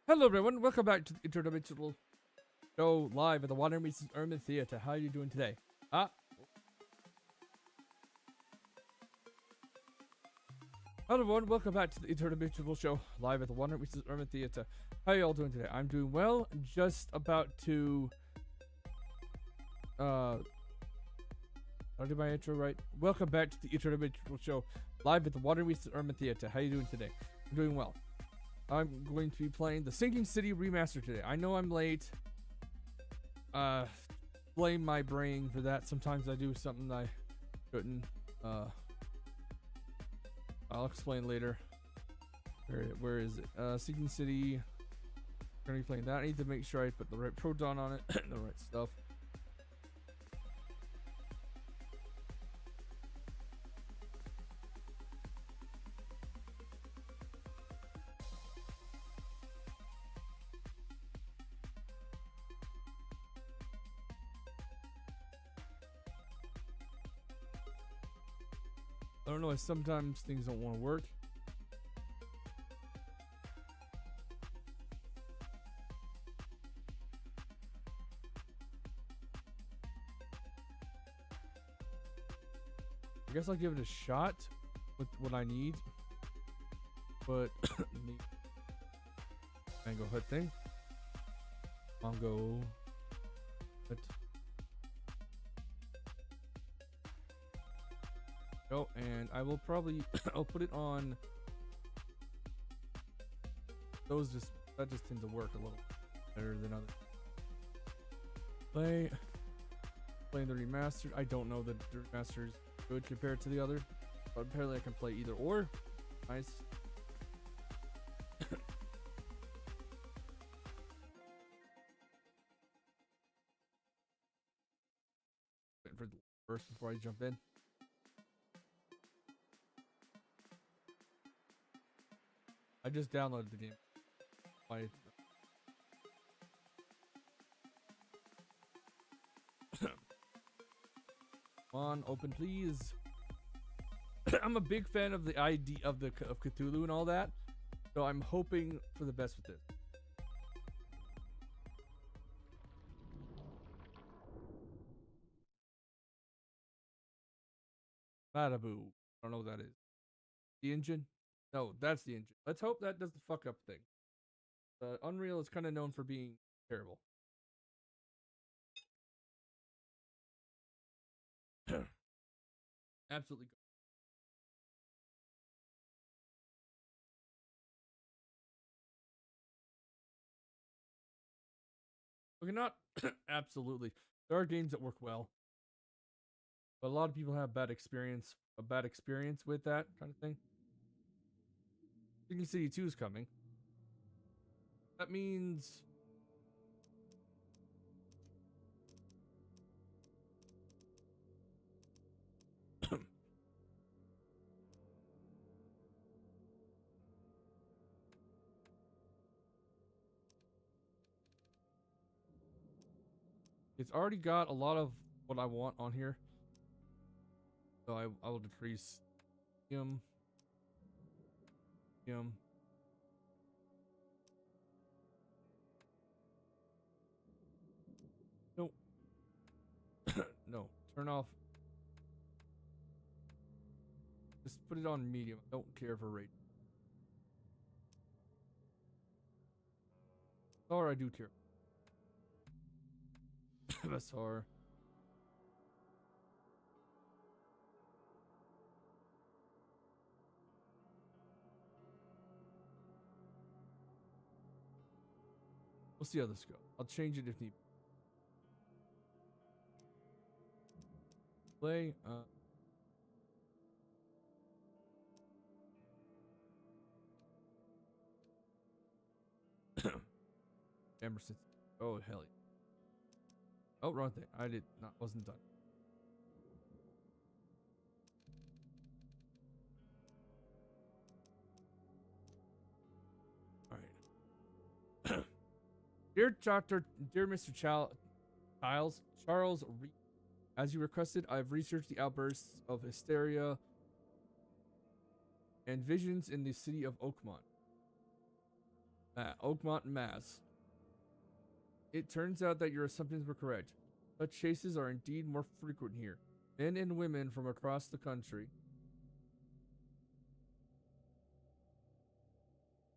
Hello everyone, welcome back to the Interdimensional Show live at the Water Meets Urban Theater. How are you doing today? Hello everyone, welcome back to the Interdimensional Show live at the Water Meets Urban Theater. How are you all doing today? I'm doing well. Just about to I'll do my intro right. Welcome back to the Interdimensional Show live at the Water Meets Urban Theater. How are you doing today? I'm doing well. I'm going to be playing the Sinking City remaster today. I know I'm late. Blame my brain for that. Sometimes I do something I shouldn't. I'll explain later. Where is it? Sinking City. I'm gonna be playing that. I need to make sure I put the right proton on it, the right stuff. I don't know, sometimes things don't want to work. I guess I'll give it a shot with what I need. But mango hut thing. Mango hut. Oh, and I will probably I'll put it on those. That just tends to work a little better than others. Playing the remastered. I don't know that the remaster is good compared to the other, but apparently I can play either or. Nice. Waiting for the first before I jump in. I just downloaded the game. Come on, open please. I'm a big fan of the idea of Cthulhu and all that, so I'm hoping for the best with this. Malibu. I don't know what that is. The engine? No, that's the engine. Let's hope that does the fuck up thing. Unreal is kind of known for being terrible. Absolutely. Okay, not absolutely. There are games that work well, but a lot of people have a bad experience with that kind of thing. Sinking City 2 is coming. That means it's already got a lot of what I want on here. So I will decrease him. No. No. Turn off. Just put it on medium. I don't care for rate. Or I do care. SR. We'll see how this goes. I'll change it if need. Play. Emerson. Oh hell yeah. Oh, wrong thing. Wasn't done. Alright. Dear Mr. Charles Reed, as you requested, I've researched the outbursts of hysteria and visions in the city of Oakmont. Oakmont, Mass. It turns out that your assumptions were correct. Such chases are indeed more frequent here. Men and women from across the country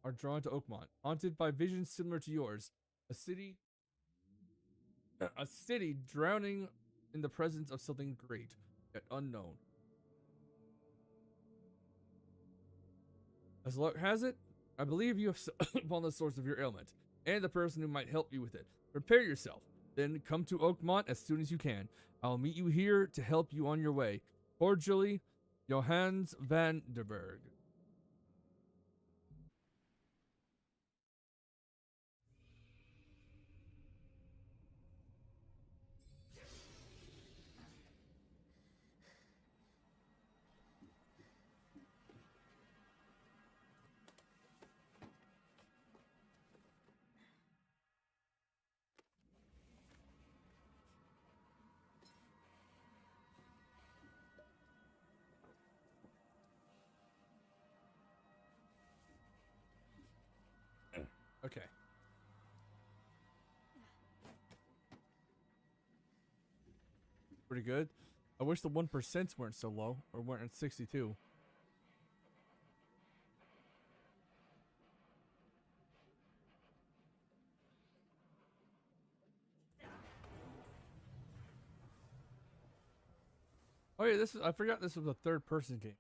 are drawn to Oakmont, haunted by visions similar to yours. A city drowning in the presence of something great, yet unknown. As luck has it, I believe you have upon the source of your ailment, and the person who might help you with it. Prepare yourself, then come to Oakmont as soon as you can. I'll meet you here to help you on your way. Cordially, Johannes van der Berg. Okay. Pretty good. I wish the 1% weren't so low, or weren't at 62. Oh yeah, I forgot this was a third-person game.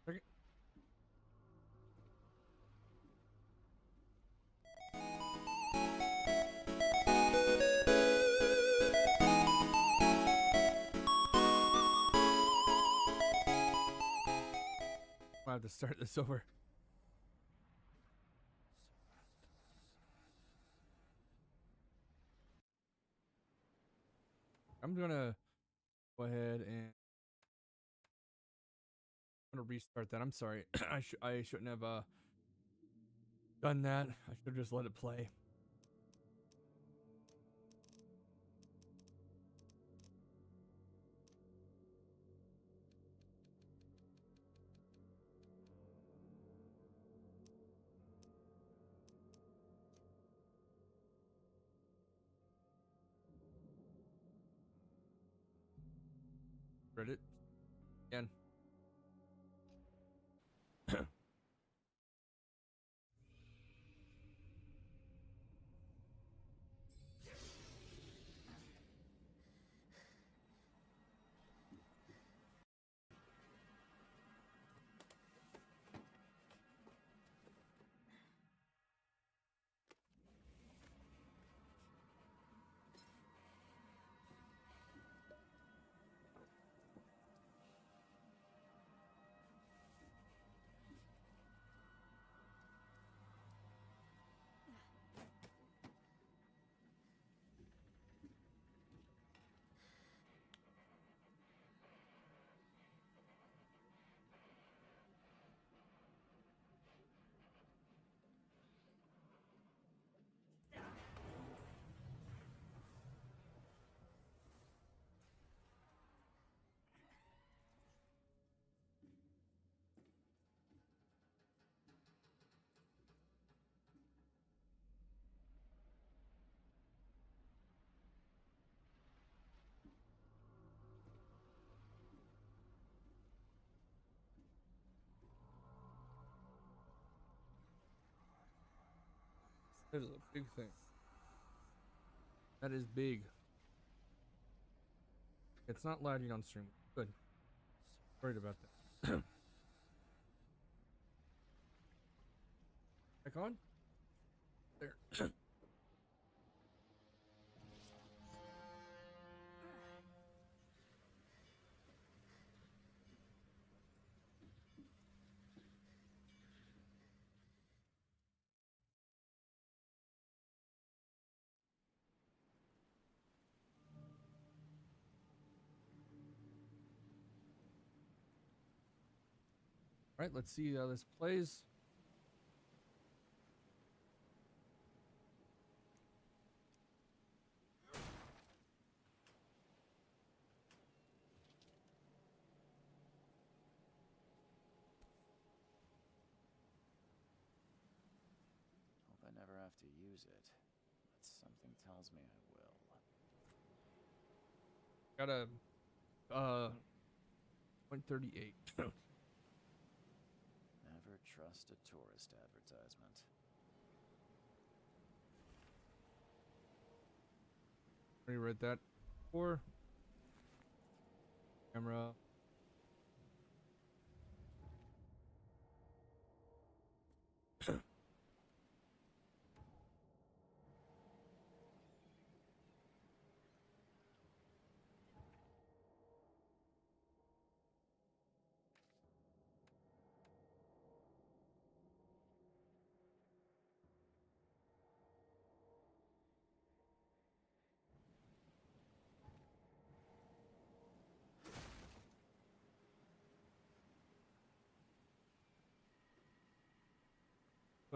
Okay. I have to start this over. I'm gonna go ahead and I'm gonna restart that. I'm sorry. I shouldn't have done that. I should have just let it play. Reddit again. That is a big thing. That is big. It's not lagging on stream. Good. Worried about that. Back on? There. Alright, let's see how this plays. have to use it, but something tells me I will. Got a 0.38. Never trust a tourist advertisement. Already read that. Or camera.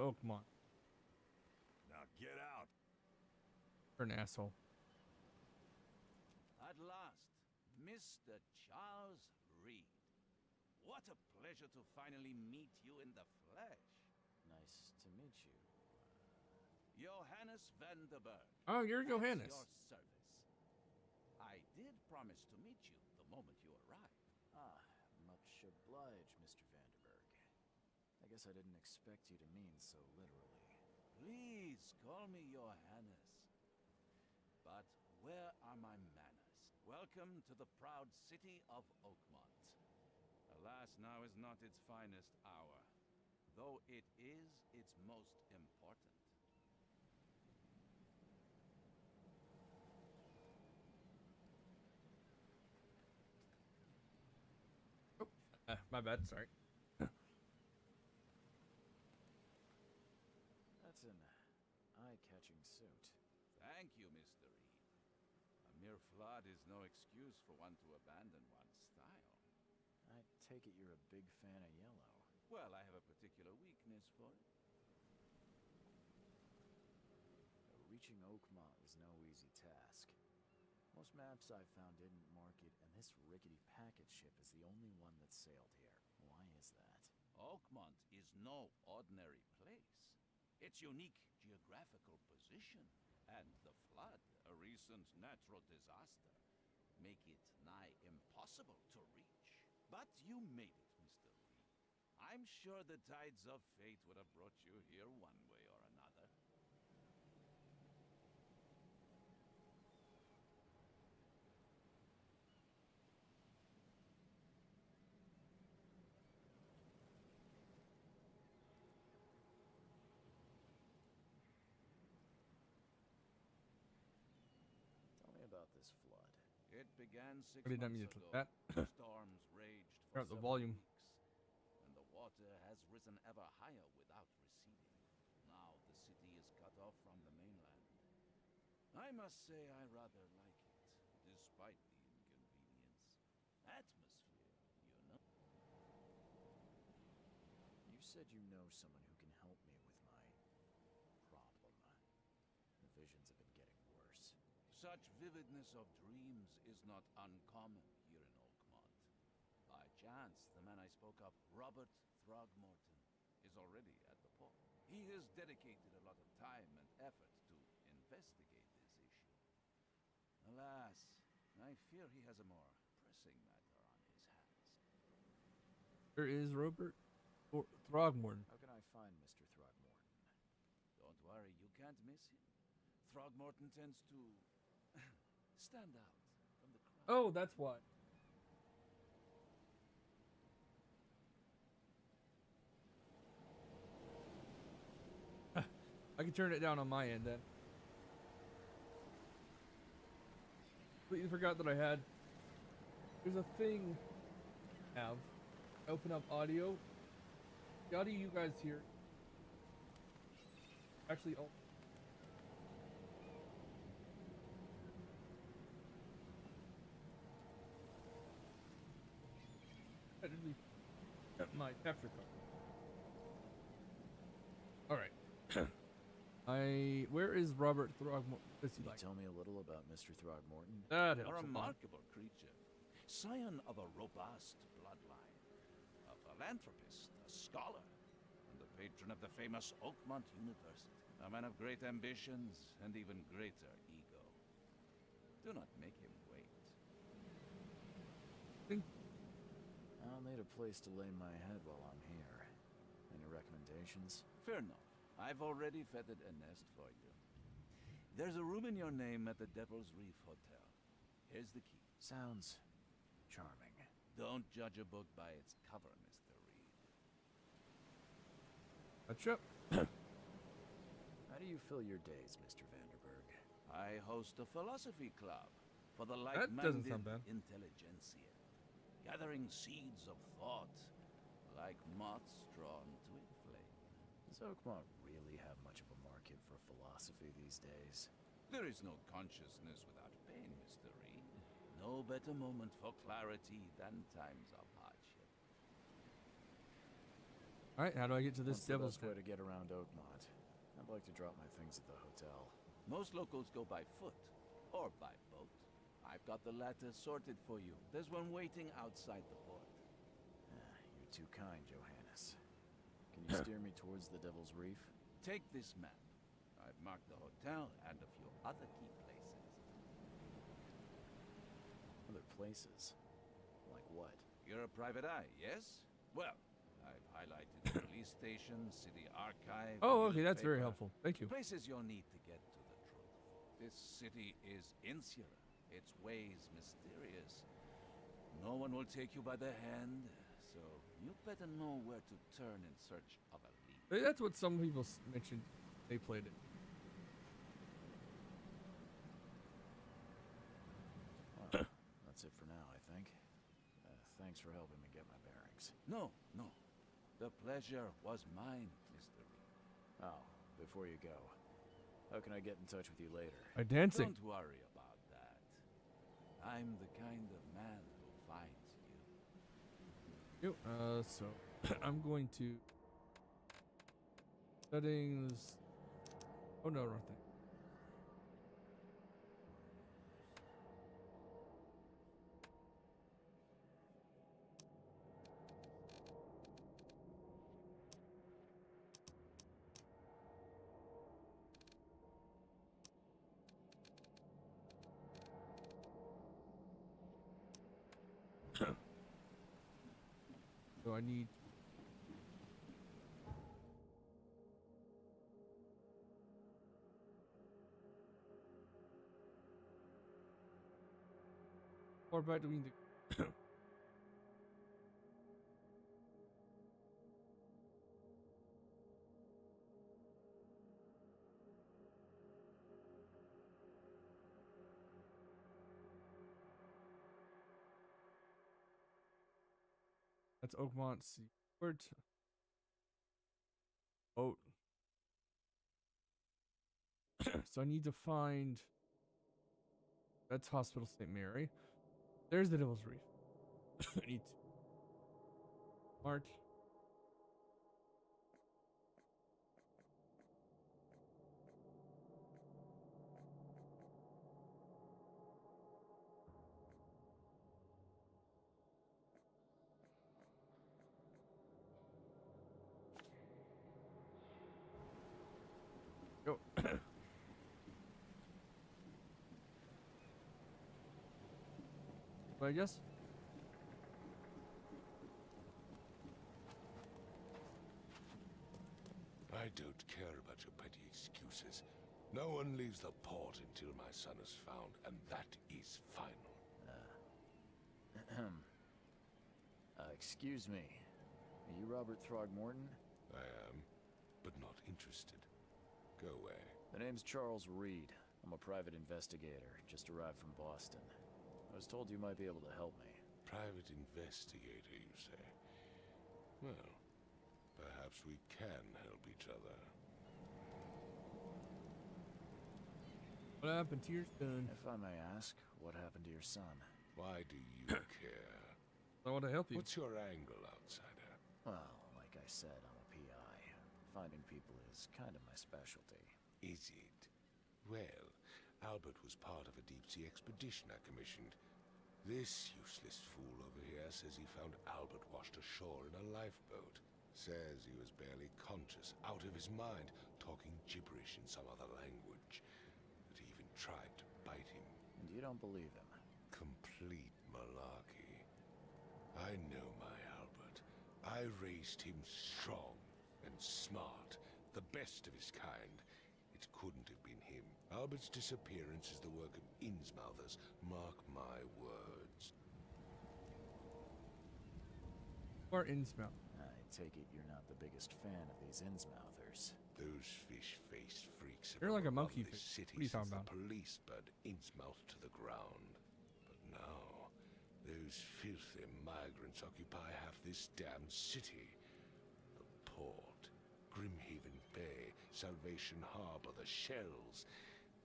Oh, come on. Now get out. You're an asshole. At last, Mr. Charles Reed. What a pleasure to finally meet you in the flesh. Nice to meet you. Johannes van der Berg. Oh, you're At Johannes. your service. I did promise to meet you the moment you arrived. Ah, much obliged, Mr. Vanderberg. I guess I didn't expect you to mean so literally. Please call me Johannes. But where are my manners? Welcome to the proud city of Oakmont. Alas, now is not its finest hour, though it is its most important. My bad. Sorry. That's an eye-catching suit. Thank you, Mr. Reed. A mere flood is no excuse for one to abandon one's style. I take it you're a big fan of yellow. Well, I have a particular weakness for it. Reaching Oakmont was no easy task. Most maps I've found didn't mark it, and this rickety packet ship is the only one that sailed here. Why is that? Oakmont is no ordinary place. Its unique geographical position and the flood, a recent natural disaster, make it nigh impossible to reach. But you made it, Mr. Lee. I'm sure the tides of fate would have brought you here one way or another. Tell me about this flood. It began 6 What did I months mean to ago. click that? Storms raged Turn for up the several volume. weeks, and the water has risen ever higher without receding. Now the city is cut off from the mainland. I must say I rather like it, despite the inconvenience. Atmosphere, you know. You said you know someone who can help me with my problem. The visions have been getting worse. Such vividness of dreams is not uncommon here in Oakmont. By chance, the man I spoke of, Robert Throgmorton, is already at the port. He has dedicated a lot of time and effort to investigate this issue. Alas, I fear he has a more pressing matter on his hands. There is Robert Throgmorton. How can I find Mr. Throgmorton? Don't worry, you can't miss him. Throgmorton tends to stand out from the crowd. Oh, that's why. I can turn it down on my end then. Completely forgot that I had. There's a thing. I open up audio. The audio you guys hear. Actually, oh. Technically, my capture card. All right. Where is Robert Throgmorton? Does he Can you like? tell me a little about Mr. Throgmorton? That A helps. A lot. remarkable creature, scion of a robust bloodline, a philanthropist, a scholar, and a patron of the famous Oakmont University. A man of great ambitions and even greater ego. Do not make him wait. I'll need a place to lay my head while I'm here. Any recommendations? Fear not. I've already feathered a nest for you. There's a room in your name at the Devil's Reef Hotel. Here's the key. Sounds charming. Don't judge a book by its cover, Mr. Reed. Gotcha. How do you fill your days, Mr. Vanderberg? I host a philosophy club for the That doesn't like-minded sound bad. intelligentsia, gathering seeds of thought like moths drawn to a flame. Does Oakmont really have much of a market for philosophy these days? There is no consciousness without pain, Mr. Reed. No better moment for clarity than times of hardship. All right, how do I get to this What's the devil's best way den? to get around Oakmont? I'd like to drop my things at the hotel. Most locals go by foot or by boat. I've got the latter sorted for you. There's one waiting outside the port. You're too kind, Johannes. Can you steer me towards the Devil's Reef? Take this map. I've marked the hotel and a few other key places. Other places? Like what? You're a private eye, yes? Well, I've highlighted the police station, city archive. Oh, okay, that's very newspaper. helpful. Thank you. Places you'll need to get to the truth. This city is insular, its ways mysterious. No one will take you by the hand, so you better know where to turn in search of a lead. That's what some people mentioned. They played it. Well, that's it for now, I think. Thanks for helping me get my bearings. No, no. The pleasure was mine, Mr. Reed. Oh, before you go, how can I get in touch with you later? By dancing. Don't worry about that. I'm the kind of man who finds you. So I'm going to settings. Oh no, wrong thing. So I need or by doing the that's Oakmont Seaward. Oh. So I need to find that's Hospital St. Mary. There's the Devil's Reef. I need to Mart. Go. But I guess I don't care about your petty excuses. No one leaves the port until my son is found, and that is final. Excuse me. Are you Robert Throgmorton? I am, but not interested. Go away. The name's Charles Reed. I'm a private investigator, just arrived from Boston. I was told you might be able to help me. Private investigator, you say? Well, perhaps we can help each other. what happened to your son? If I may ask, what happened to your son? Why do you care? I want to help you. What's your angle, outsider? Well, like I said, I'm a PI. Finding people is kind of my specialty. Is it? Well, Albert was part of a deep-sea expedition I commissioned. This useless fool over here says he found Albert washed ashore in a lifeboat. Says he was barely conscious, out of his mind, talking gibberish in some other language. That he even tried to bite him. And you don't believe him? Complete malarkey. I know my Albert. I raised him strong and smart, the best of his kind. It couldn't have been him. Albert's disappearance is the work of Innsmouthers, mark my words. Or Innsmouth. I take it you're not the biggest fan of these Innsmouthers. Those fish-faced freaks have You're like a run monkey this face. city What are you talking since about? the police burned Innsmouth to the ground. But now, those filthy migrants occupy half this damn city. The port, Grimhaven Bay, Salvation Harbor, the shells.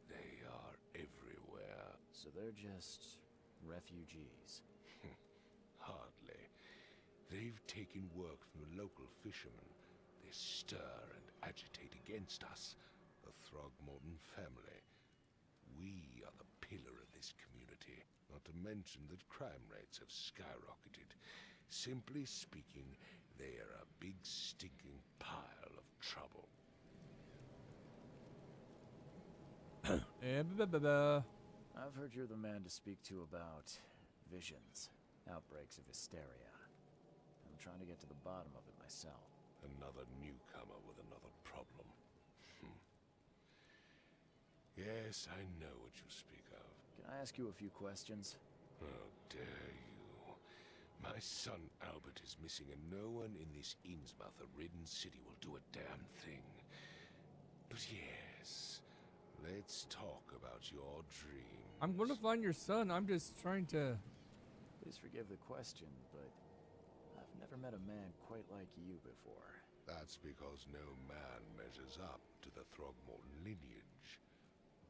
They are everywhere. So they're just refugees. Hardly. They've taken work from the local fishermen. They stir and agitate against us, the Throgmorton family. We are the pillar of this community, not to mention that crime rates have skyrocketed. Simply speaking, they are a big stinking pile of trouble. I've heard you're the man to speak to about visions, outbreaks of hysteria. I'm trying to get to the bottom of it myself. Another newcomer with another problem. Yes, I know what you speak of. Can I ask you a few questions? How dare you? My son Albert is missing, and no one in this Innsmouth-ridden city will do a damn thing. But yes, let's talk about your dreams. I'm going to find your son. I'm just trying to... Please forgive the question, but I've never met a man quite like you before. That's because no man measures up to the Throgmorton lineage.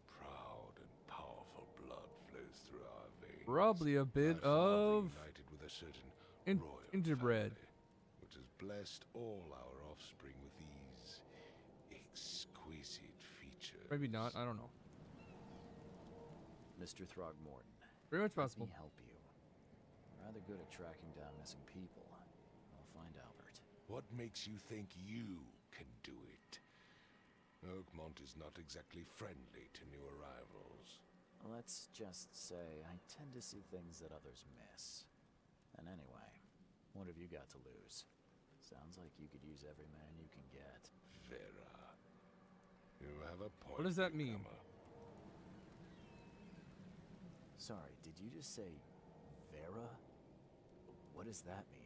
Proud and powerful blood flows through our veins. Probably a bit My father of... united with a certain royal interbred. family, which has blessed all our offspring with these exquisite features. Maybe not. I don't know. Mr. Throgmorton, Very much let possible. me help you. I'm rather good at tracking down missing people. I'll find Albert. What makes you think you can do it? Oakmont is not exactly friendly to new arrivals. Let's just say I tend to see things that others miss. And anyway, what have you got to lose? Sounds like you could use every man you can get. Vera, you have a point. What does that mean? newcomer. Sorry, did you just say Vera? What does that mean?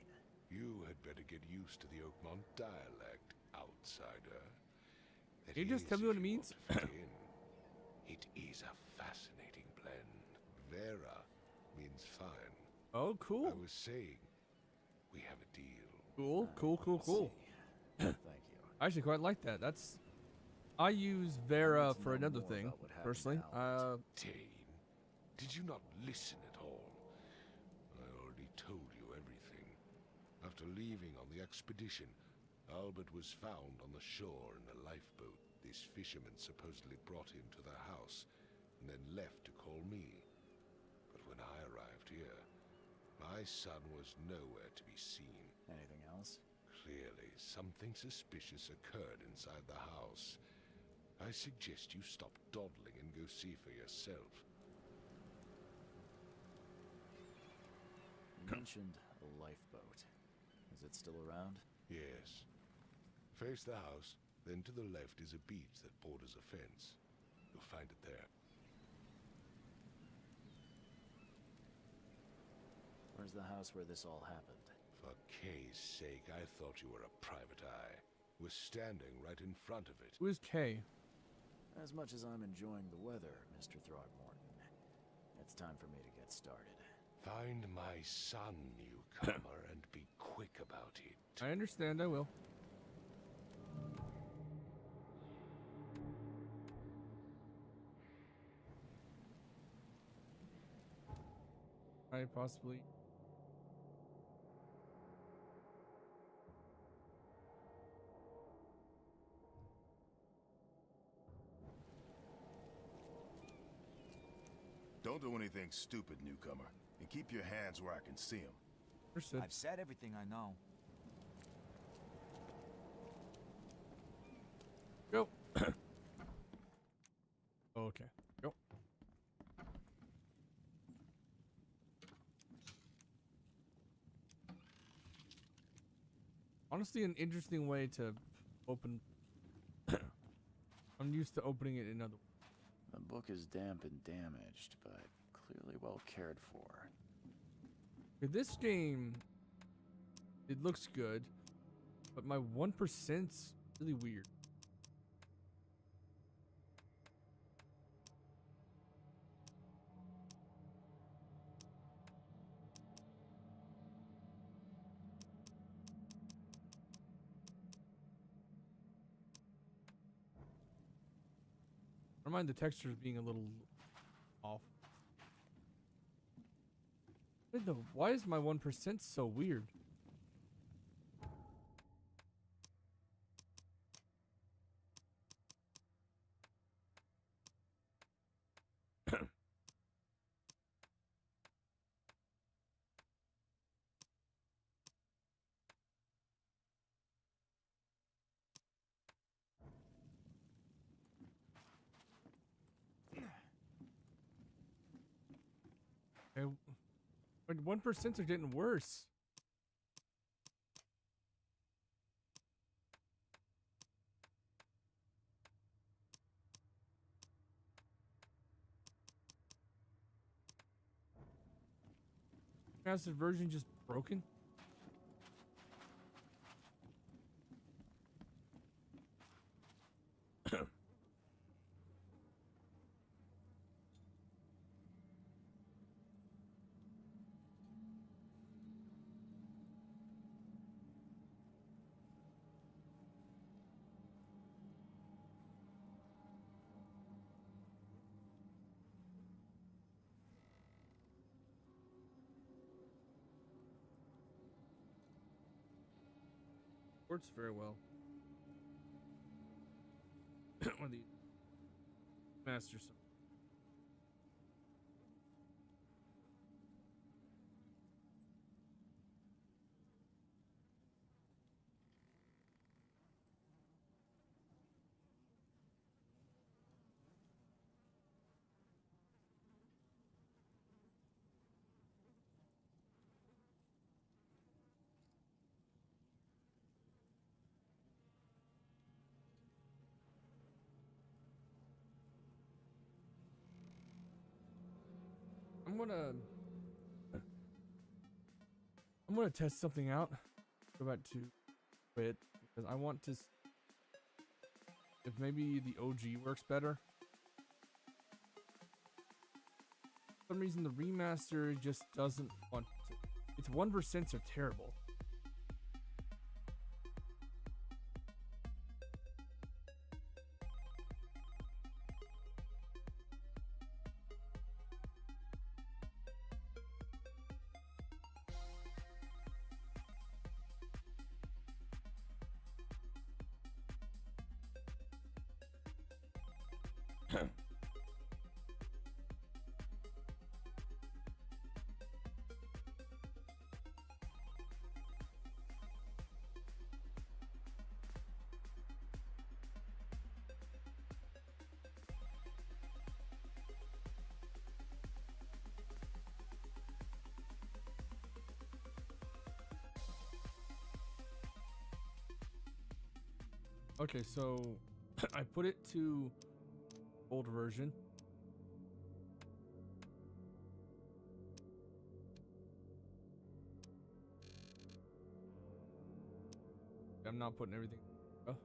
You had better get used to the Oakmont dialect, outsider. That Can you just is, tell me if what it you means? want to fit in. It is a fascinating blend. Vera means fine. Oh, cool. I was saying, we have a deal. Cool, cool, cool, Let's cool. see. Thank you. I actually quite like that. That's... I use Vera need to for know another more thing, about what happened personally. to Albert. Tane, did you not listen at all? I already told you everything. After leaving on the expedition, Albert was found on the shore in a lifeboat. This fisherman supposedly brought him to the house, and then left to call me. But when I arrived here, my son was nowhere to be seen. Anything else? Clearly, something suspicious occurred inside the house. I suggest you stop dawdling and go see for yourself. You mentioned a lifeboat. Is it still around? Yes. Face the house, then to the left is a beach that borders a fence. You'll find it there. Where's the house where this all happened? For Kay's sake, I thought you were a private eye. We're standing right in front of it. Who is Kay? As much as I'm enjoying the weather, Mr. Throgmorton, it's time for me to get started. Find my son, newcomer, and be quick about it. I understand, I will. I possibly... Don't do anything stupid, newcomer, and keep your hands where I can see them. Understood. I've said everything I know. honestly an interesting way to open. I'm used to opening it in other. The book is damp and damaged, but clearly well cared for. Okay, this game, it looks good, but my 1%'s really weird. I don't mind the textures being a little off. Why is my 1% so weird? But 1% are getting worse. Has the version just broken? Works very well. One of the masters. I'm gonna test something out. Go back to it because I want to. If maybe the OG works better. For some reason the remaster just doesn't want to. Its 1% are terrible. Okay, so I put it to old version. I'm not putting everything. Oh.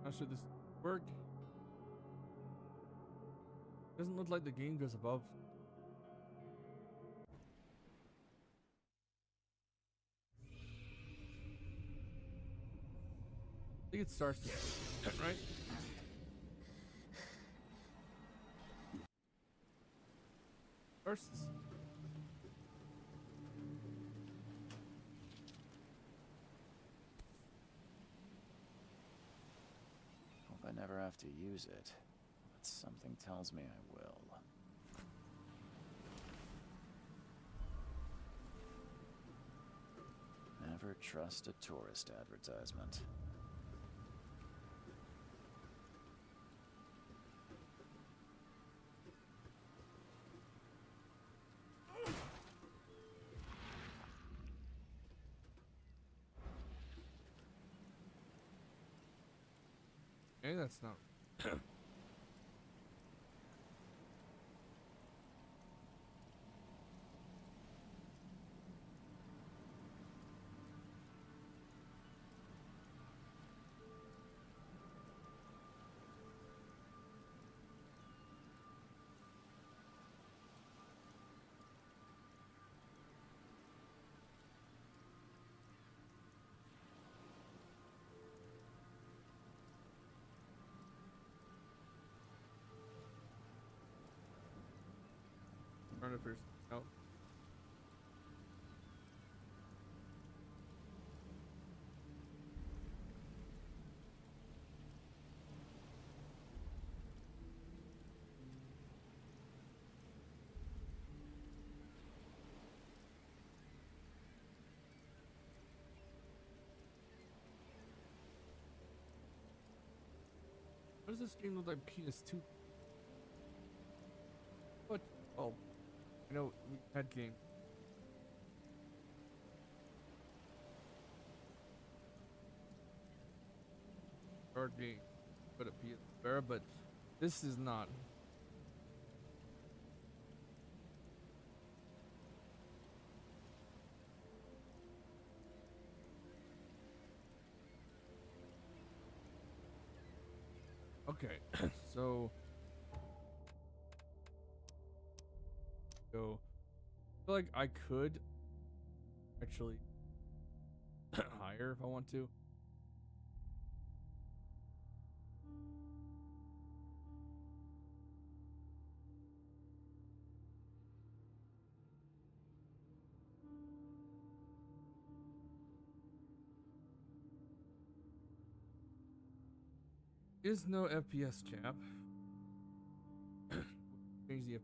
How should this work? Doesn't look like the game goes above. I think it starts this way, right? First. Hope I never have to use it, but something tells me I will. Never trust a tourist advertisement. Okay, that's not. Trying to first. Oh. What does this game look like PS2? What? Oh, I know we had game. Card game, but a PS Vera, but this is not. Okay, so go. I feel like I could actually higher if I want to. Is no FPS cap. Change the FPS.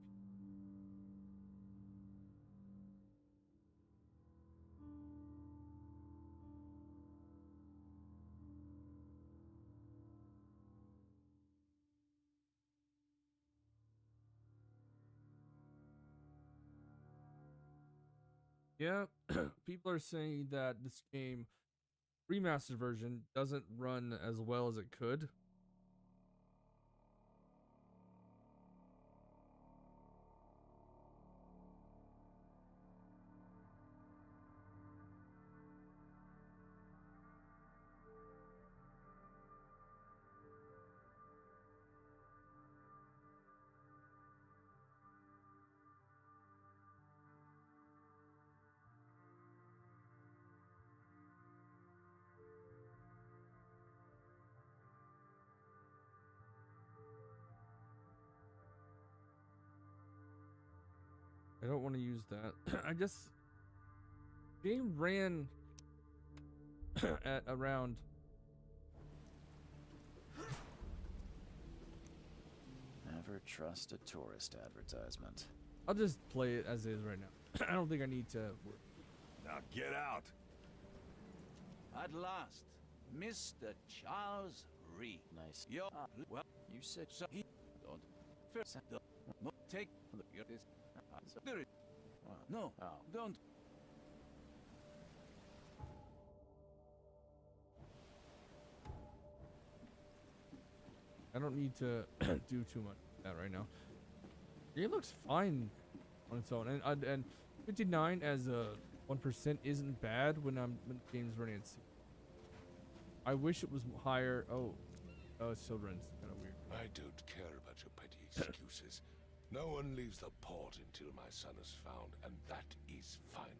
Yeah, people are saying that this game remastered version doesn't run as well as it could. I don't want to use that. I just game ran at around Never trust a tourist advertisement. I'll just play it as is right now. I don't think I need to work. Now get out. At last, Mr. Charles Reed. Nice. Yo, well, You said so he don't first no, take look at this. There it. No, Oh. don't. I don't need to do too much of that right now. Game looks fine on its own, and 59 as a 1% isn't bad when the game's running at 60. I wish it was higher. Oh, it's children's kind of weird. I don't care about your petty excuses. No one leaves the port until my son is found, and that is final.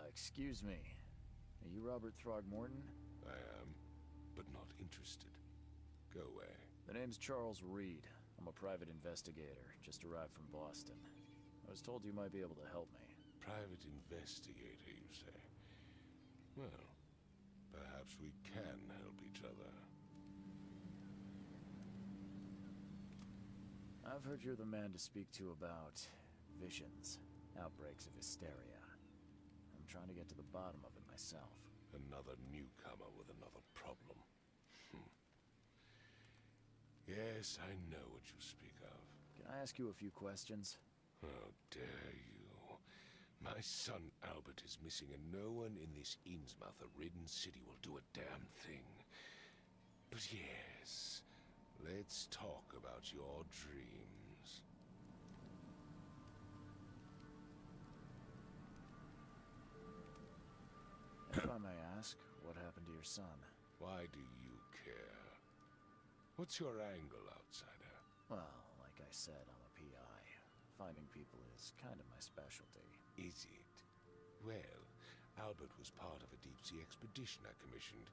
Excuse me. Are you Robert Throgmorton? I am, but not interested. Go away. The name's Charles Reed. I'm a private investigator, just arrived from Boston. I was told you might be able to help me. Private investigator, you say? Well, perhaps we can help each other. I've heard you're the man to speak to about visions, outbreaks of hysteria. I'm trying to get to the bottom of it myself. Another newcomer with another problem. Yes, I know what you speak of. Can I ask you a few questions? How dare you? My son Albert is missing, and no one in this Innsmouth-ridden city will do a damn thing. But yes, let's talk about your dreams. If I may ask, what happened to your son? Why do you care? What's your angle, outsider? Well, like I said, I'm a PI. Finding people is kind of my specialty. Is it? Well, Albert was part of a deep-sea expedition I commissioned.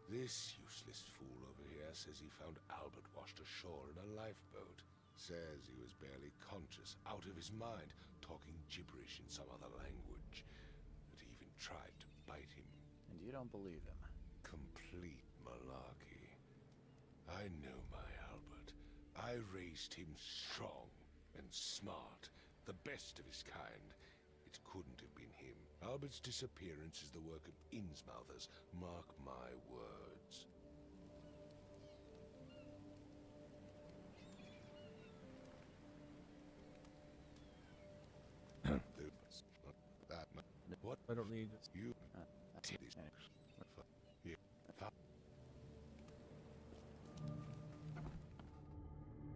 This useless fool over here says he found Albert washed ashore in a lifeboat. Says he was barely conscious, out of his mind, talking gibberish in some other language. That he even tried to bite him. And you don't believe him? Complete malarkey. I know my Albert. I raised him strong and smart, the best of his kind. It couldn't have been him. Albert's disappearance is the work of Innsmouthers, mark my words. What? I don't need You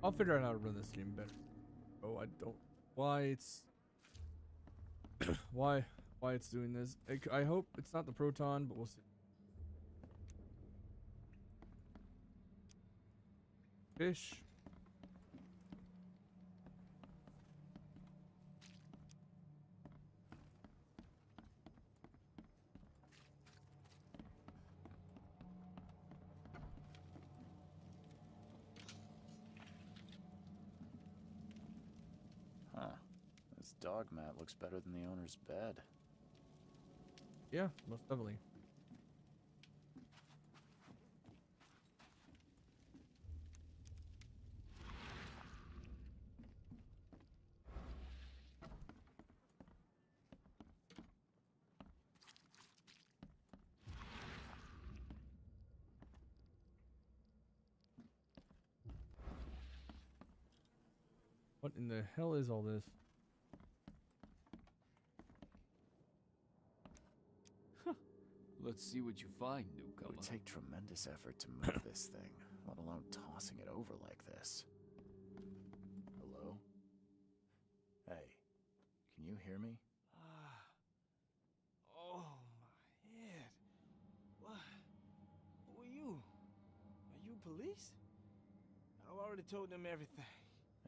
I'll figure out how to run this game better. Oh, I don't. Why it's why it's doing this? I hope it's not the proton, but we'll see. Fish. Huh. This dog mat looks better than the owner's bed. Yeah, most definitely. What in the hell is all this? Let's see what you find, It newcomer. would take tremendous effort to move this thing, let alone tossing it over like this. Hello? Hey, can you hear me? Oh, my head. What? Who are you? Are you police? I've already told them everything.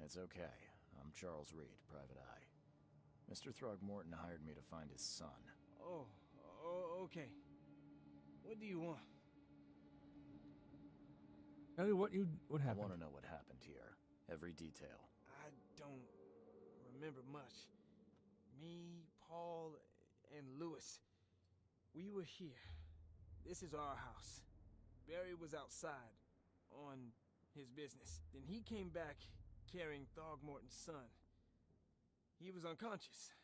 It's okay. I'm Charles Reed, Private Eye. Mr. Throgmorton hired me to find his son. Oh, okay. What do you want? Ellie, what I happened? want to know what happened here. Every detail. I don't remember much. Me, Paul, and Lewis, we were here. This is our house. Barry was outside on his business. Then he came back carrying Throgmorton's son. He was unconscious,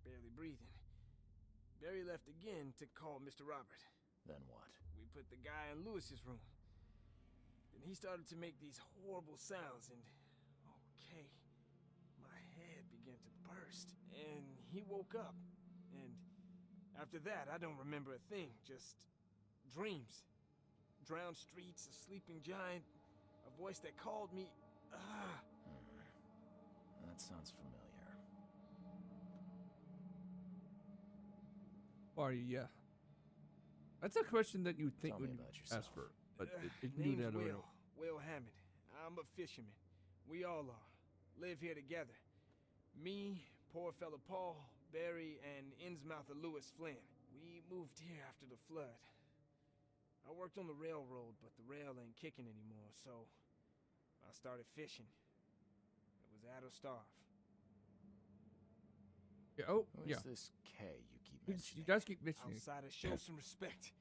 barely breathing. Barry left again to call Mr. Robert. Then what? We put the guy in Lewis's room. Then he started to make these horrible sounds and... okay. My head began to burst. And he woke up. And after that, I don't remember a thing. Just dreams. Drowned streets, a sleeping giant, a voice that called me... That sounds familiar. Are you? Yeah. That's a question that you'd think Tell me would about yourself. ask for, but it can do name's that already. Will Hammond. I'm a fisherman. We all are. Live here together. Me, poor fella Paul, Barry, and Innsmouther Lewis Flynn. We moved here after the flood. I worked on the railroad, but the rail ain't kicking anymore, so I started fishing. It was at or starve. Yeah, oh, Who yeah. is this K you keep You mentioning? guys keep mentioning. Outsiders, show some respect.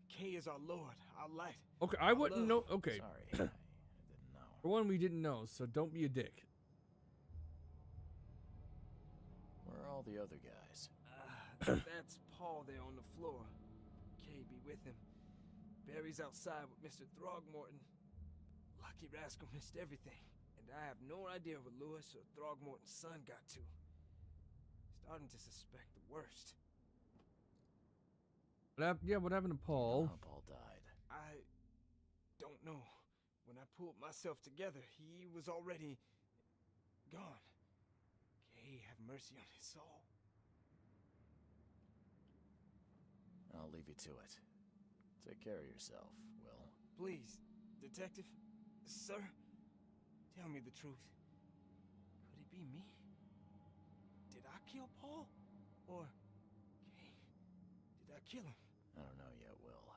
K is our lord, our light. Okay, I wouldn't know. Okay, Sorry, I didn't know. for one, we didn't know, so don't be a dick. Where are all the other guys? That's Paul there on the floor. K be with him. Barry's outside with Mr. Throgmorton. Lucky rascal missed everything. And I have no idea what Lewis or Throgmorton's son got to. Starting to suspect the worst. What happened to Paul? How Paul died. I don't know. When I pulled myself together, he was already gone. K, have mercy on his soul. I'll leave you to it. Take care of yourself, Will. Please, detective, sir, tell me the truth. Could it be me? Did I kill Paul? Or Kay? Did I kill him? I don't know yet, Will.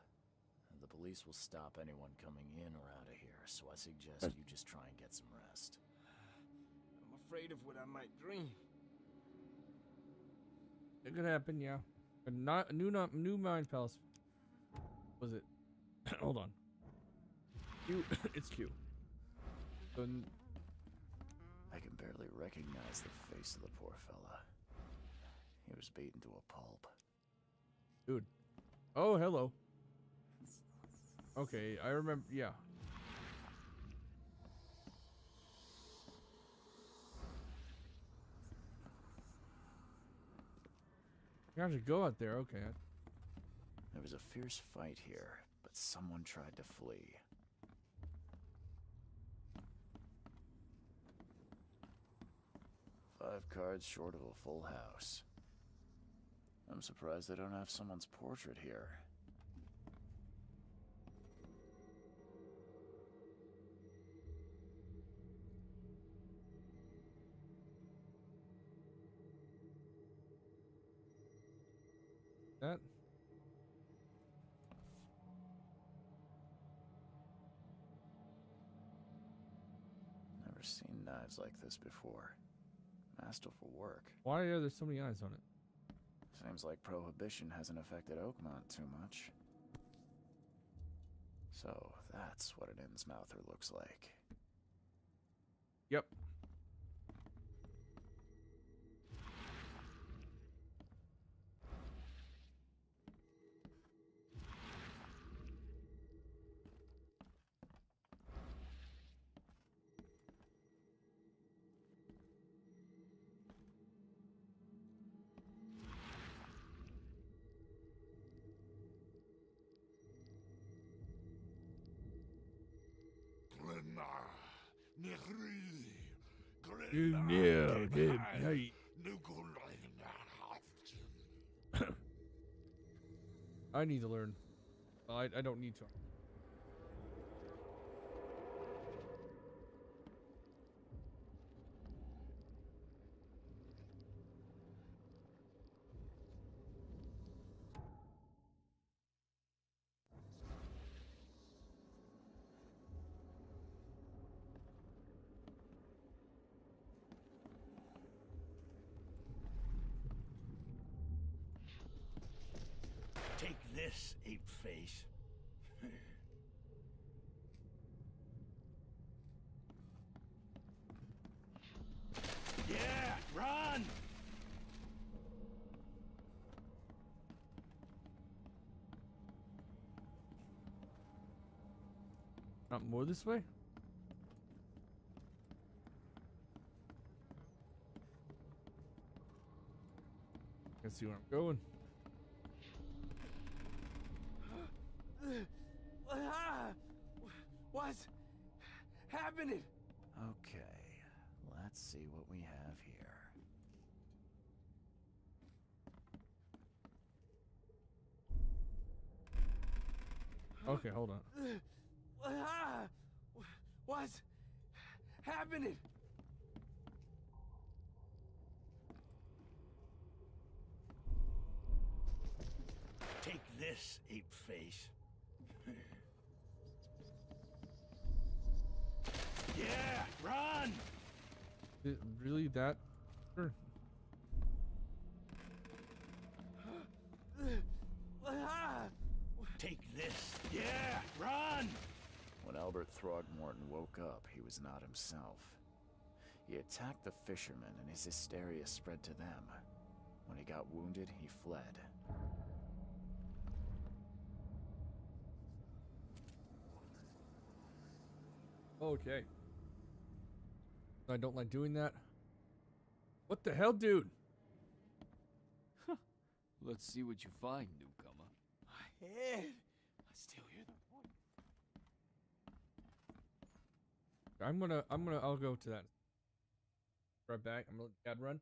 The police will stop anyone coming in or out of here, so I suggest you just try and get some rest. I'm afraid of what I might dream. It could happen, yeah. But not new mind palace. Was it? Hold on. Q. It's Q. So, I can barely recognize the face of the poor fella. He was beaten to a pulp. dude. Oh, hello. Okay, I remember. Yeah. You have to go out there. Okay. There was a fierce fight here, but someone tried to flee. Five cards short of a full house. I'm surprised they don't have someone's portrait here. That. Never seen knives like this before. Masterful work. Why are there so many eyes on it? Seems like Prohibition hasn't affected Oakmont too much. So that's what an Innsmouther looks like. Yep. I need to learn. I don't need to. Take this, ape face. Yeah, run! Not more this way? Let's see where I'm going. What's happening? Okay, let's see what we have here. Okay, hold on. What's happening? this, ape face. Yeah, run! Is it really that? Sure. Take this. Yeah, run! When Albert Throgmorton woke up, he was not himself. He attacked the fishermen, and his hysteria spread to them. When he got wounded, he fled. Okay. I don't like doing that. What the hell, dude? Let's see what you find, newcomer. My head. I still hear the voice. I'll go to that. Right back. I'm gonna let Dad run.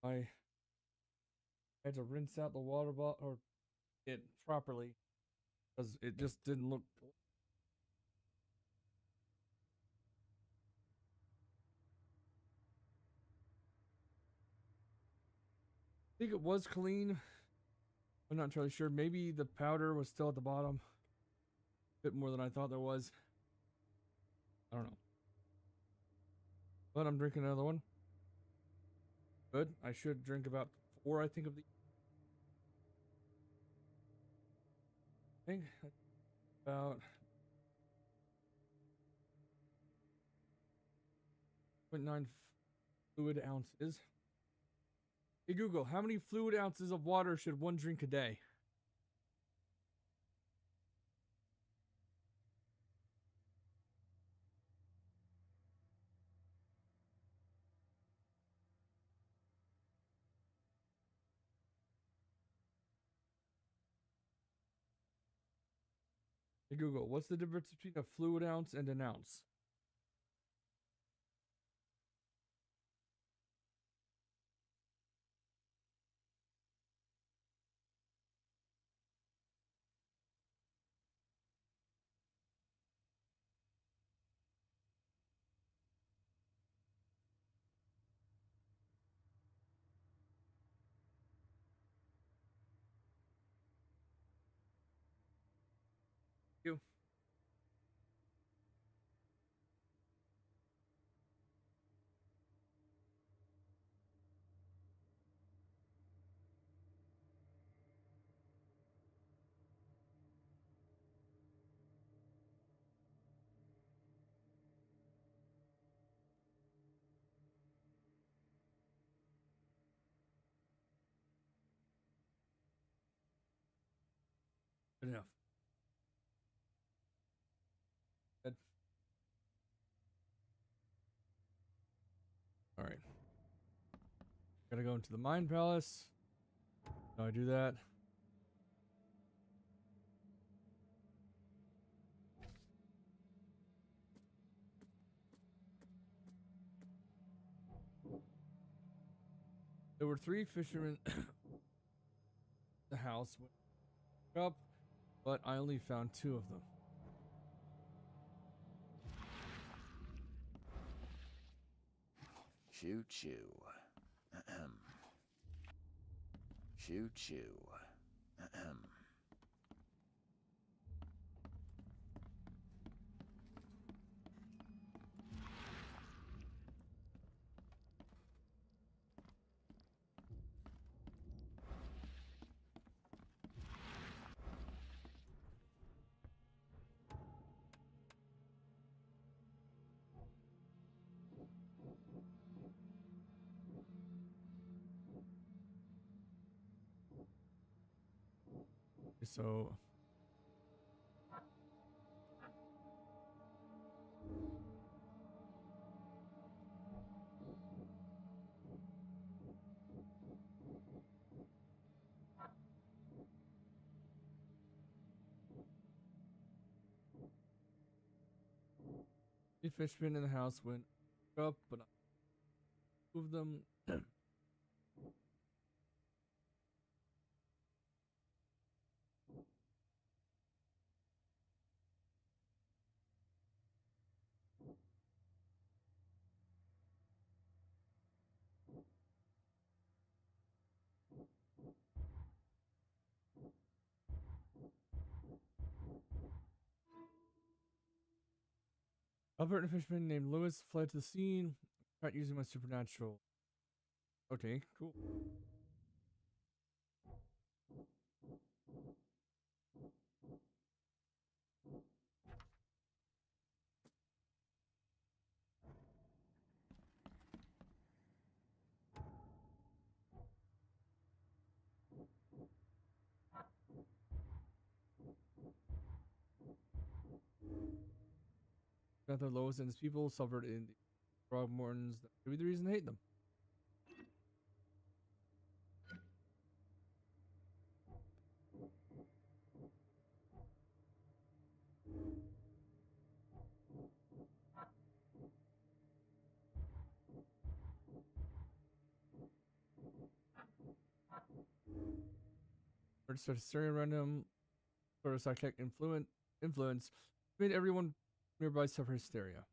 I had to rinse out the water bottle or it properly because it just didn't look. I think it was clean. I'm not entirely sure. Maybe the powder was still at the bottom. A bit more than I thought there was. I don't know. But I'm drinking another one. Good. I should drink about 4, I think, of the. I think about 0.9 fluid ounces. Hey Google, how many fluid ounces of water should one drink a day? Hey Google, what's the difference between a fluid ounce and an ounce? You. Good enough. Good. All right. Gotta go into the Mind Palace. How do I do that? There were 3 fishermen in the house when I woke up, but I only found 2 of them. Choo choo. Ahem. Choo choo. Ahem. So the fishermen in the house when I woke up, but I moved them. Albert and a fisherman named Lewis fled to the scene. Not using my supernatural. Okay, cool. Neither Lois and his people suffered in the Throgmortons. That could be the reason they hate them. Sort of hysteria around him, sort of psychic influence made everyone nearby suffer hysteria.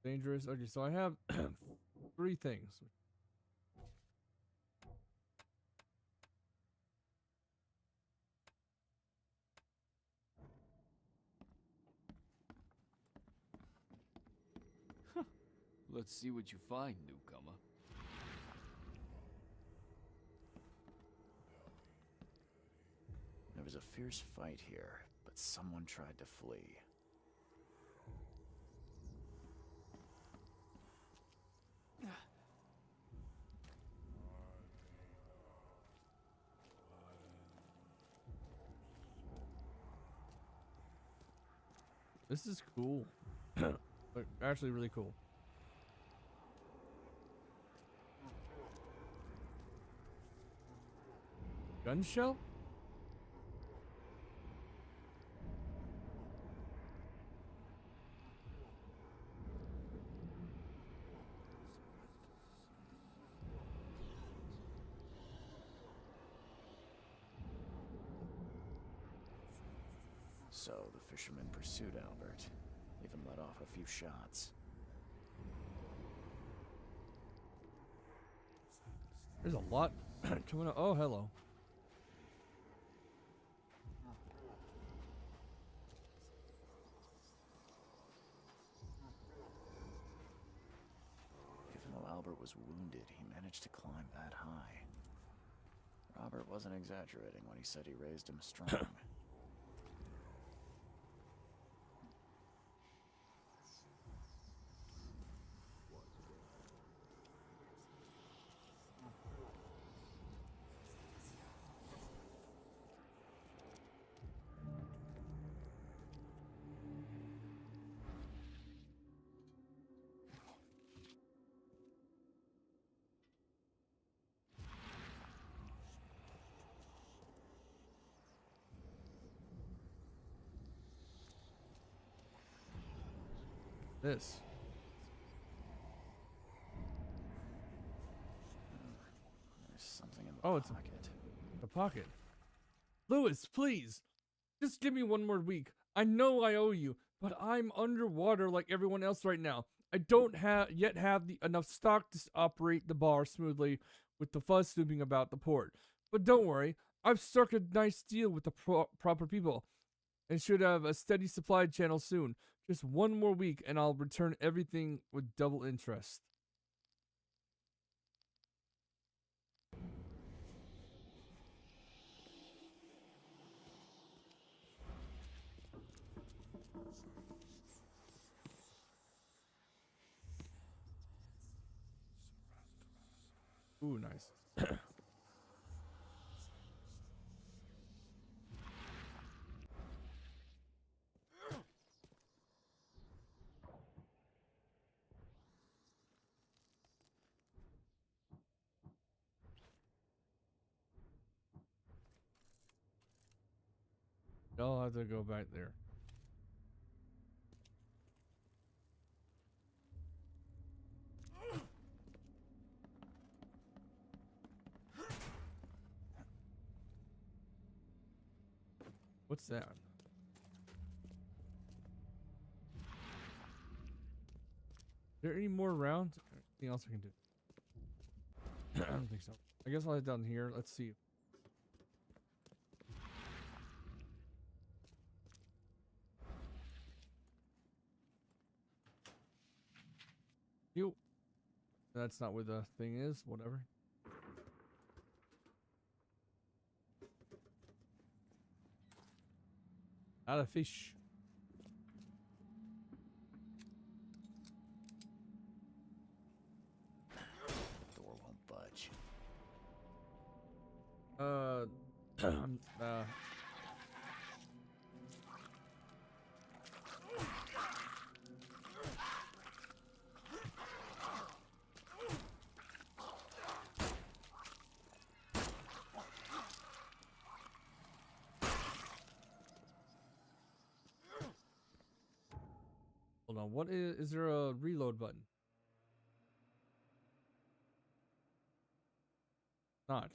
Dangerous. Okay, so I have 3 things. Let's see what you find, newcomer. There was a fierce fight here, but someone tried to flee. This is cool. Like, actually really cool. Gun shell? So the fisherman pursued Albert, even let off a few shots. There's a lot coming up. Oh, hello. Even though Albert was wounded, he managed to climb that high. Robert wasn't exaggerating when he said he raised him strong. This. There's something in the Oh, it's pocket. the pocket. Lewis, please. Just give me one more week. I know I owe you, but I'm underwater like everyone else right now. I don't yet have enough stock to operate the bar smoothly with the fuzz snooping about the port. But don't worry, I've struck a nice deal with the proper people and should have a steady supply channel soon. Just one more week and I'll return everything with double interest. Ooh, nice. I'll have to go back there. What's that? Is there any more around? Anything else I can do? I don't think so. I guess I'll head down here. Let's see. You. That's not where the thing is. Whatever. Not a fish. Door won't budge. Hold on. What is there a reload button? Not.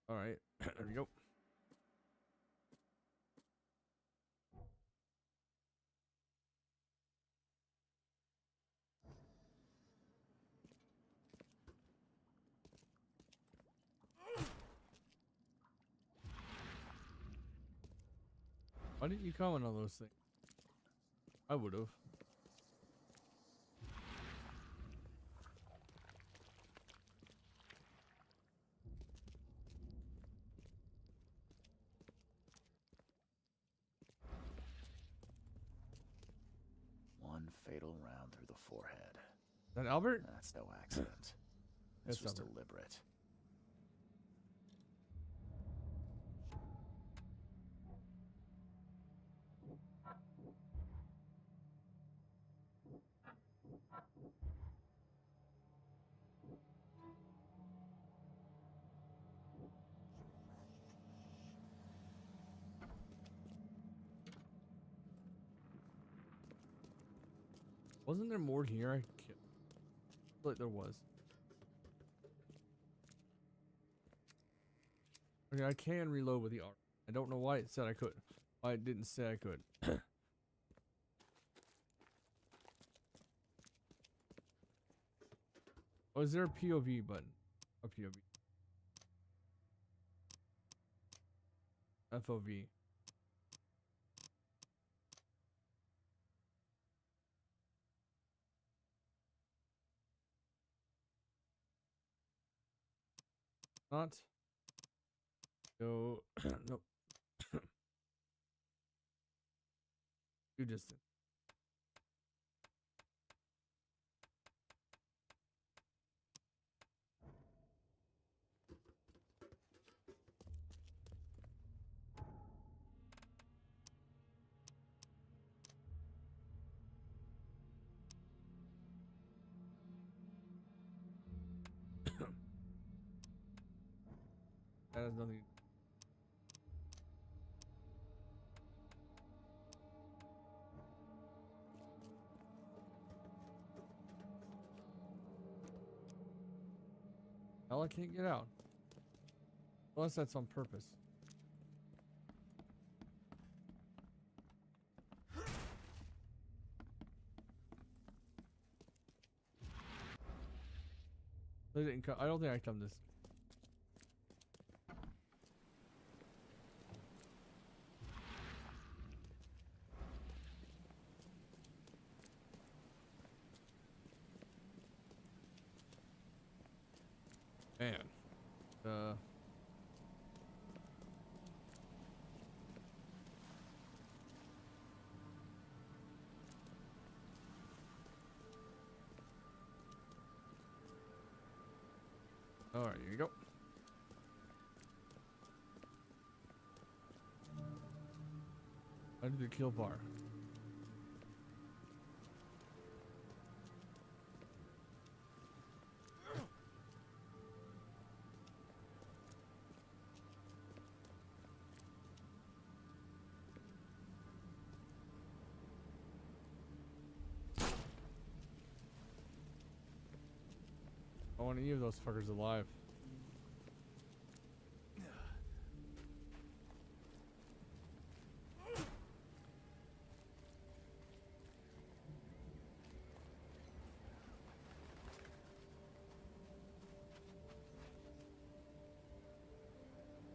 All right, there we go. Why didn't you comment on those things? I would have. One fatal round through the forehead. Is that Albert? That's no accident. This That's was Albert. deliberate. Wasn't there more here? I feel like there was. Okay, I can reload with the R. I don't know why it said I could. Why it didn't say I could. Oh, is there a POV button? A POV. FOV. Not. Go. Nope. Too distant. That has nothing. Hell, I can't get out. Unless that's on purpose. They didn't I don't think I come this. Man. Alright, here you go. Under the kill bar. I want any of those fuckers alive.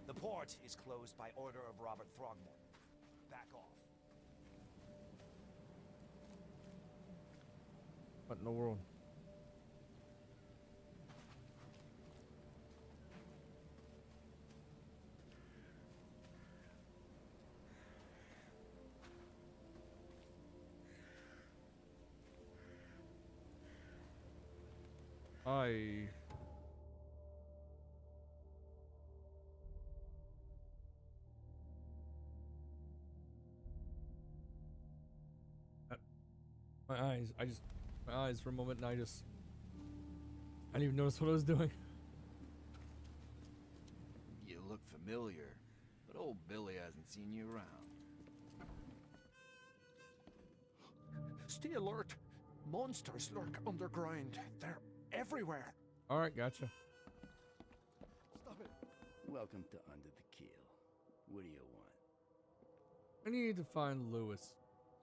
The port is closed by order of Robert Throgmorton. Back off. What in the world? I My eyes for a moment, and I didn't even notice what I was doing. You look familiar, but old Billy hasn't seen you around. Stay alert. Monsters lurk underground. They're everywhere. All right, gotcha. Stop it. Welcome to Under the Keel. What do you want? I need to find Lewis.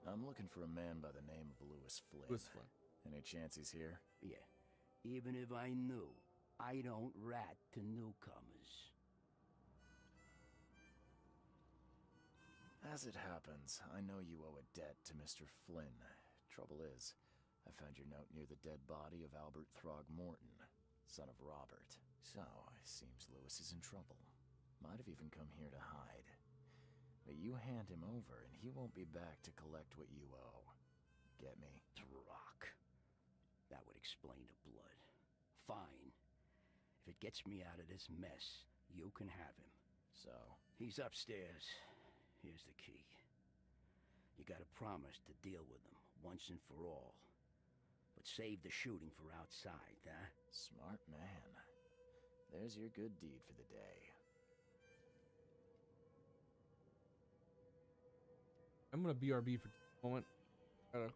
I'm looking for a man by the name of Lewis Flynn. Lewis Flynn. Any chance he's here? Yeah, even if I knew, I don't rat to newcomers. As it happens, I know you owe a debt to Mr. Flynn. Trouble is, I found your note near the dead body of Albert Throgmorton, son of Robert. So, it seems Lewis is in trouble. Might have even come here to hide. But you hand him over, and he won't be back to collect what you owe. Get me? Throck. That would explain the blood. Fine. If it gets me out of this mess, you can have him. So, He's upstairs. Here's the key. You gotta promise to deal with him once and for all. But save the shooting for outside, huh? smart man. There's your good deed for the day. I'm gonna BRB for a moment. Gotta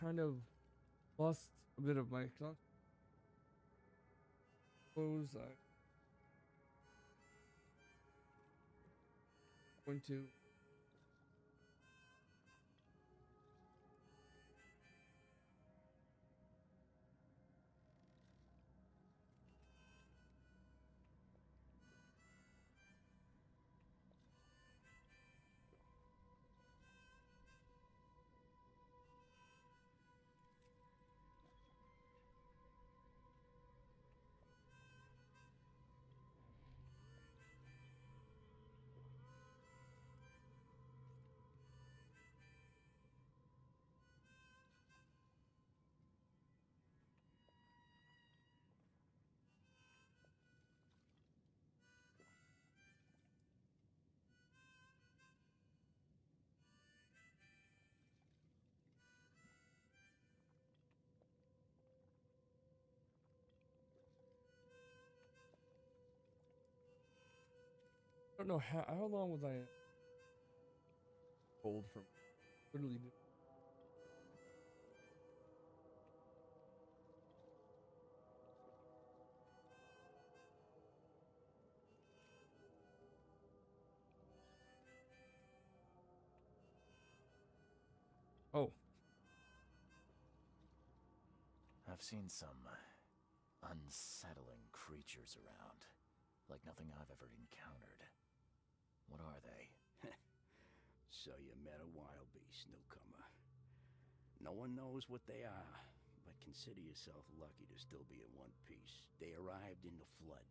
kind of lost a bit of my clock. Suppose I'm going to I don't know how long was I old from literally oh I've seen some unsettling creatures around, like nothing I've ever encountered. What are they? So you met a wild beast, newcomer. No one knows what they are, but consider yourself lucky to still be in one piece. They arrived in the flood.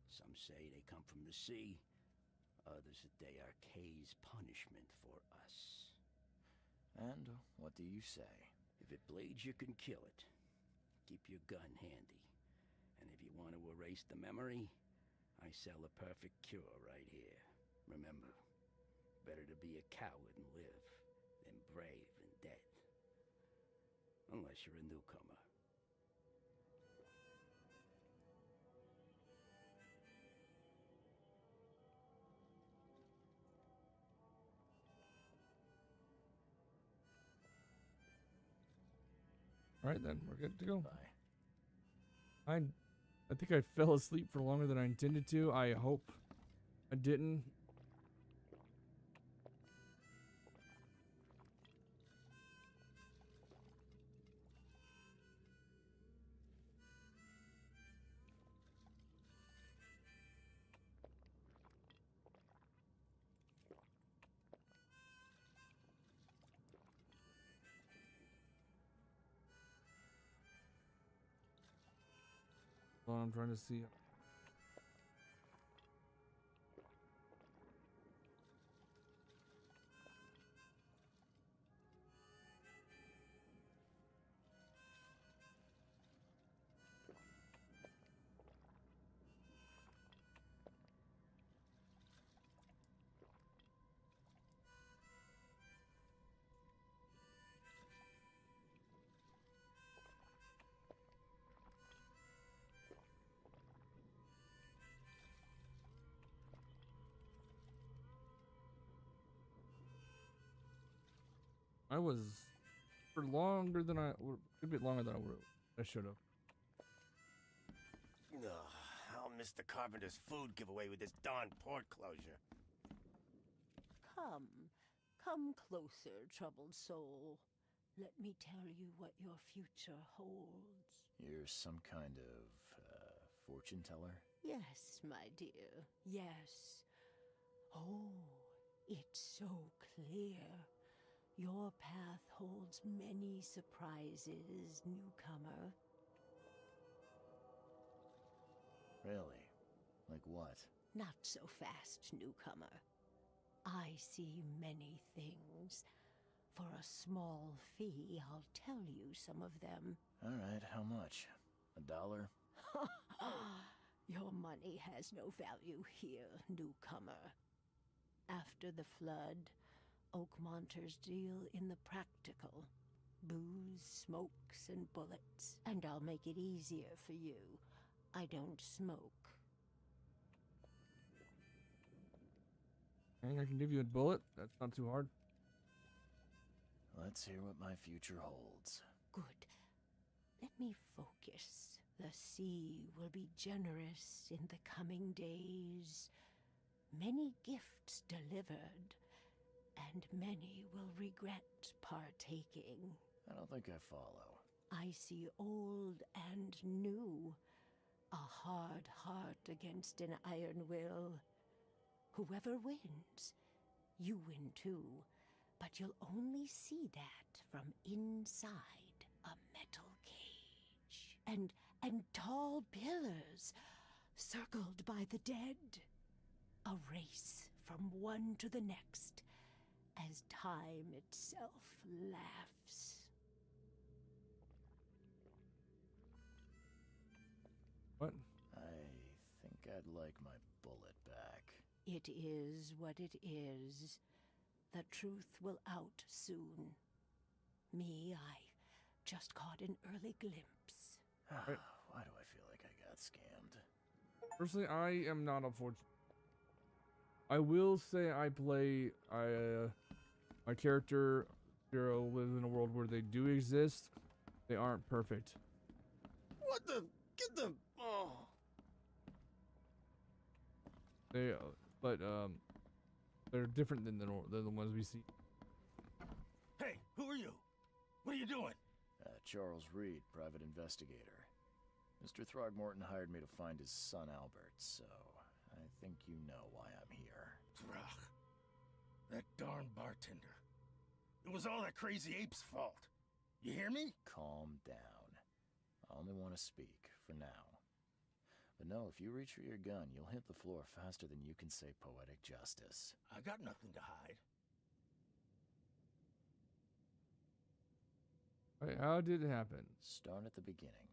Some say they come from the sea. Others that they are Kay's punishment for us. And what do you say? If it bleeds, you can kill it. Keep your gun handy. And if you want to erase the memory, I sell a perfect cure right here. Remember, better to be a coward and live than brave and dead. Unless you're a newcomer. all right then, we're good to go. Bye. I think I fell asleep for longer than I intended to. I hope I didn't. Well, I'm trying to see. I was for longer than a bit longer than I should have. Ugh, I'll miss the carpenter's food giveaway with this darn port closure. Come closer, troubled soul. Let me tell you what your future holds. You're some kind of, fortune teller? Yes, my dear, yes. Oh, it's so clear. Your path holds many surprises, newcomer. Really? Like what? Not so fast, newcomer. I see many things. For a small fee, I'll tell you some of them. Alright, how much? $1? Your money has no value here, newcomer. After the flood, Oakmonters deal in the practical. Booze, smokes, and bullets. And I'll make it easier for you. I don't smoke. And I can give you a bullet. That's not too hard. Let's hear what my future holds. Good. Let me focus. The sea will be generous in the coming days. Many gifts delivered, and many will regret partaking. I don't think I follow. I see old and new. A hard heart against an iron will. Whoever wins, you win too. But you'll only see that from inside a metal cage. And tall pillars, circled by the dead. A race from one to the next, as time itself laughs. What? I think I'd like my bullet back. It is what it is. The truth will out soon. Me, I just caught an early glimpse. Why do I feel like I got scammed? Personally, I am not unfortunate. I will say I play my character Zero lives in a world where they do exist. They aren't perfect. What the? Get the... Oh. They but they're different than the ones we see. Hey, who are you? What are you doing? Charles Reed, private investigator. Mr. Throgmorton hired me to find his son Albert, so I think you know why I'm here. Throg. That darn bartender. It was all that crazy ape's fault. You hear me? Calm down. I only want to speak, for now. But no, if you reach for your gun, you'll hit the floor faster than you can say poetic justice. I got nothing to hide. Wait, how did it happen? Start at the beginning.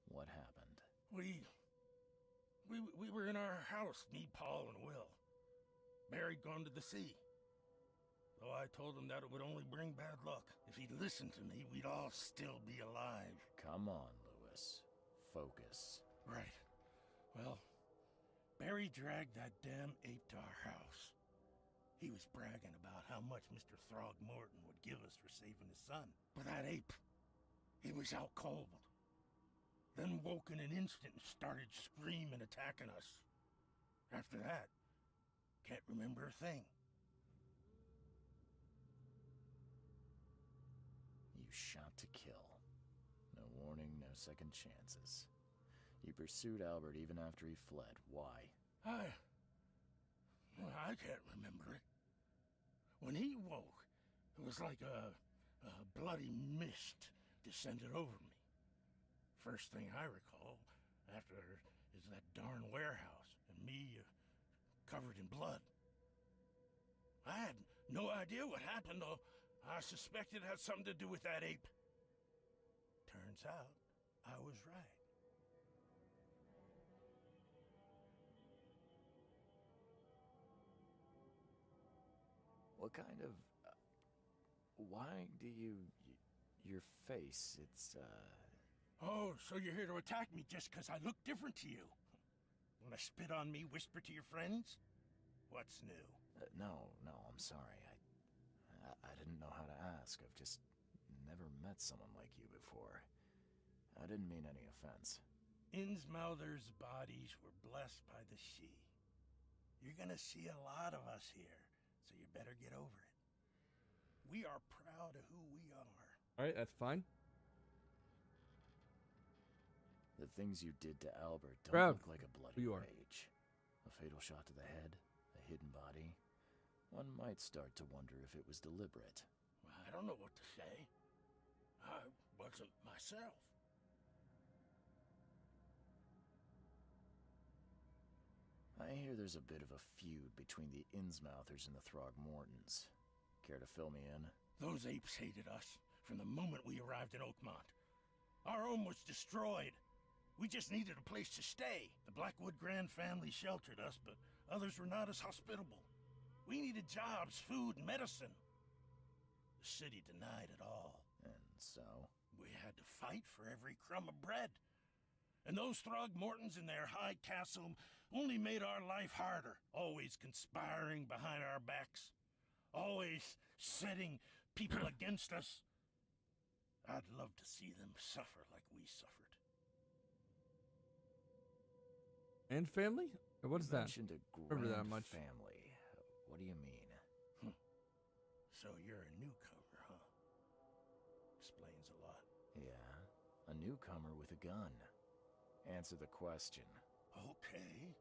What happened? We were in our house, me, Paul, and Will. Barry'd gone to the sea. Though I told him that it would only bring bad luck. If he'd listened to me, we'd all still be alive. Come on, Lewis. Focus. Right. Well, Barry dragged that damn ape to our house. He was bragging about how much Mr. Throgmorton would give us for saving his son. But that ape, he was out cold. Then woke in an instant and started screaming, attacking us. After that, can't remember a thing. You shot to kill. No warning, no second chances. You pursued Albert even after he fled. Why? I can't remember it. When he woke, it was like a bloody mist descended over me. First thing I recall after is that darn warehouse and me covered in blood. I had no idea what happened, though. I suspected it had something to do with that ape. Turns out, I was right. What kind of... why do you... your face, it's, Oh, so you're here to attack me just because I look different to you? Want to spit on me, whisper to your friends? What's new? no, I'm sorry. I didn't know how to ask. I've just never met someone like you before. I didn't mean any offense. Innsmouther's bodies were blessed by the sea. You're gonna see a lot of us here, so you better get over it. We are proud of who we are. Alright, that's fine. The things you did to Albert don't Proud. look like a bloody Who you are. rage. A fatal shot to the head, a hidden body. One might start to wonder if it was deliberate. I don't know what to say. I wasn't myself. I hear there's a bit of a feud between the Innsmouthers and the Throgmortons. Care to fill me in? Those apes hated us from the moment we arrived in Oakmont. Our home was destroyed. We just needed a place to stay. The Blackwood Grand family sheltered us, but others were not as hospitable. We needed jobs, food, and medicine. The city denied it all. And so? We had to fight for every crumb of bread. And those Throgmortons in their high castle only made our life harder, always conspiring behind our backs, always setting people against us. I'd love to see them suffer like we suffered. And family? What is You that? mentioned a Remember that grand much. family. What do you mean? So you're a newcomer, huh? Explains a lot. Yeah, a newcomer with a gun. Answer the question. Okay.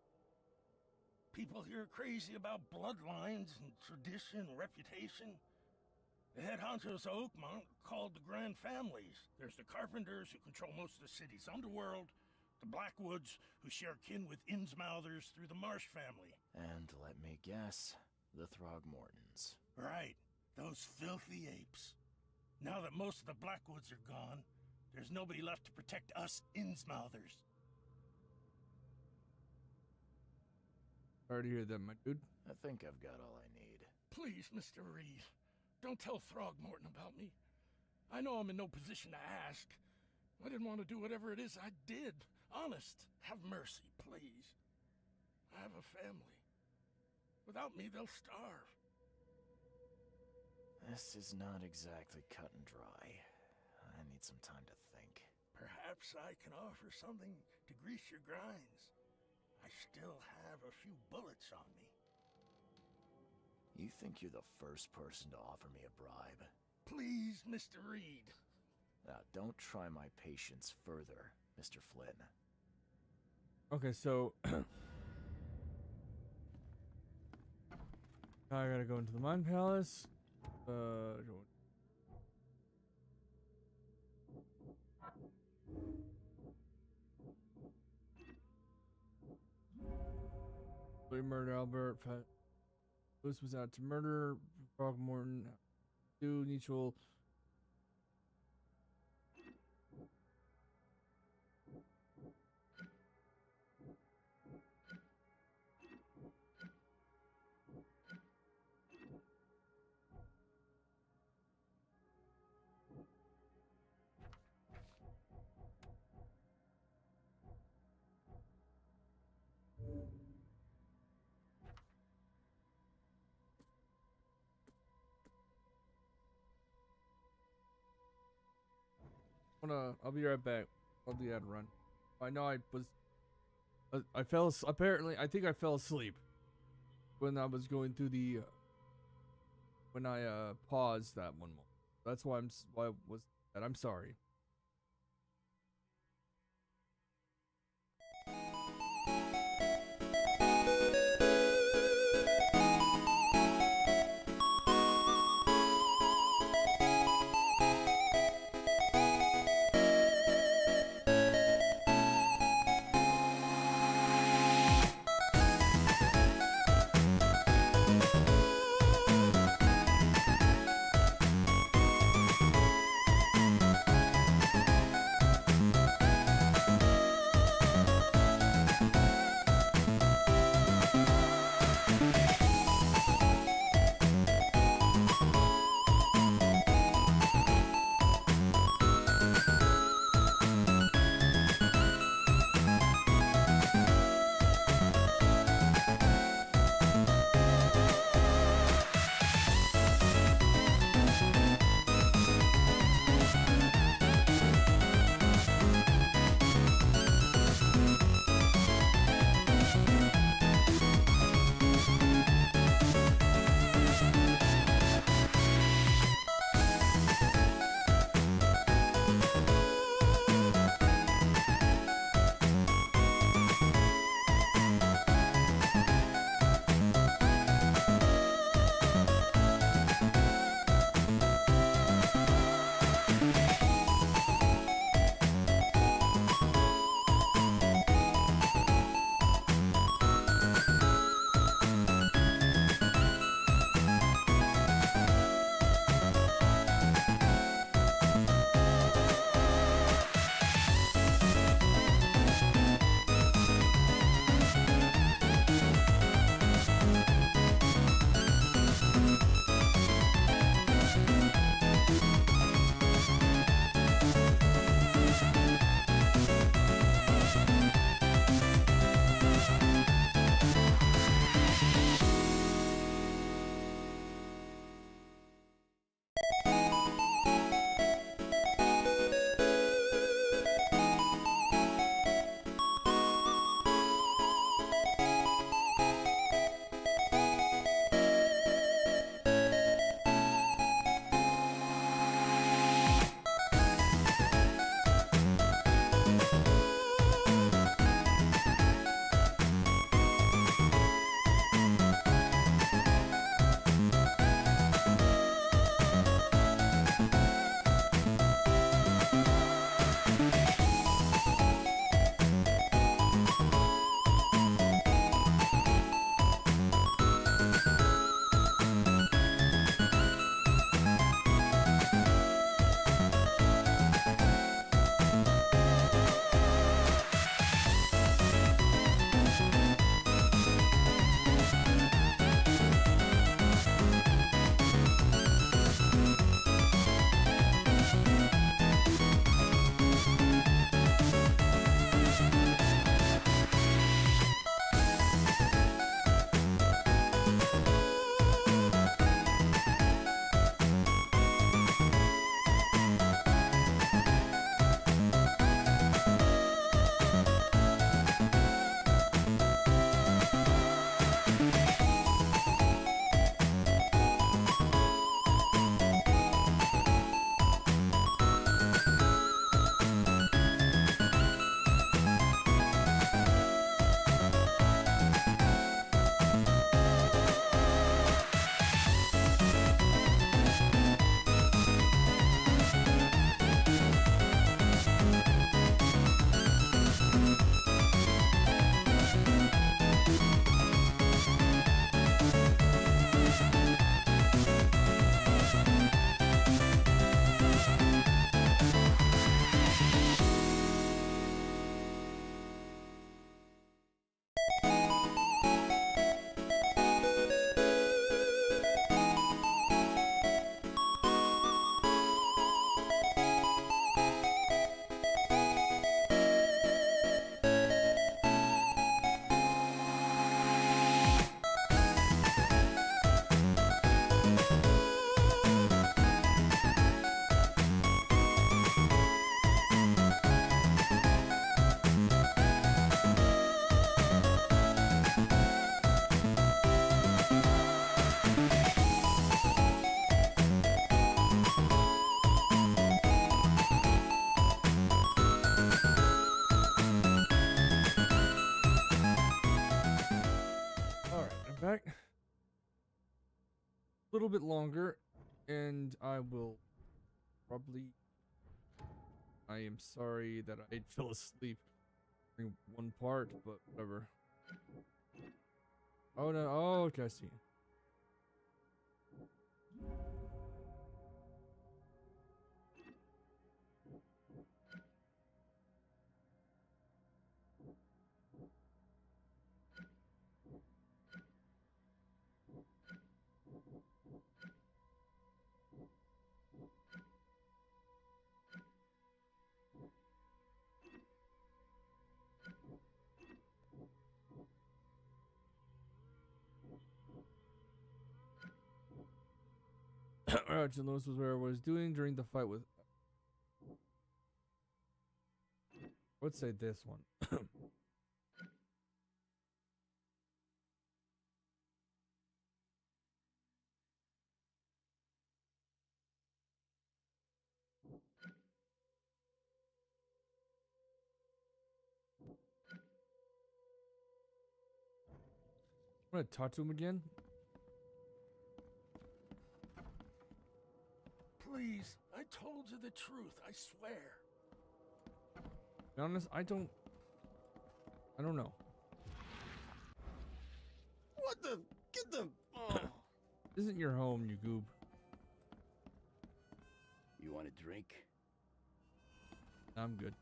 People here are crazy about bloodlines and tradition and reputation. The head honchos of Oakmont are called the Grand Families. There's the Carpenters, who control most of the city's underworld, the Blackwoods, who share kin with Innsmouthers through the Marsh family. And let me guess, the Throgmortons. Right, those filthy apes. Now that most of the Blackwoods are gone, there's nobody left to protect us Innsmouthers. Sorry to hear that, my dude. I think I've got all I need. Please, Mr. Reed, don't tell Throgmorton about me. I know I'm in no position to ask. I didn't want to do whatever it is I did. Honest, have mercy, please. I have a family. Without me, they'll starve. This is not exactly cut and dry. I need some time to think. Perhaps I can offer something to grease your grinds. I still have a few bullets on me. You think you're the first person to offer me a bribe? Please, Mr. Reed. Don't try my patience further, Mr. Flynn. Okay, so I gotta go into the Mind Palace. They murdered Albert. Lewis was out to murder Throgmorton. Do mutual. I'll be right back. I'll do that run. I know apparently, I think I fell asleep when I was going through the, when I, paused that one moment. That's why I'm sorry. little bit longer, and I will probably. I am sorry that I fell asleep during one part, but whatever. Oh no! Oh, okay, I see. Alright, Jim Lewis was where I was doing during the fight with. Let's say this one. I'm gonna talk to him again. Please, I told you the truth, I swear. To be honest, I don't know. What the? Get the. Oh. This isn't your home, you goob. You want a drink? I'm good.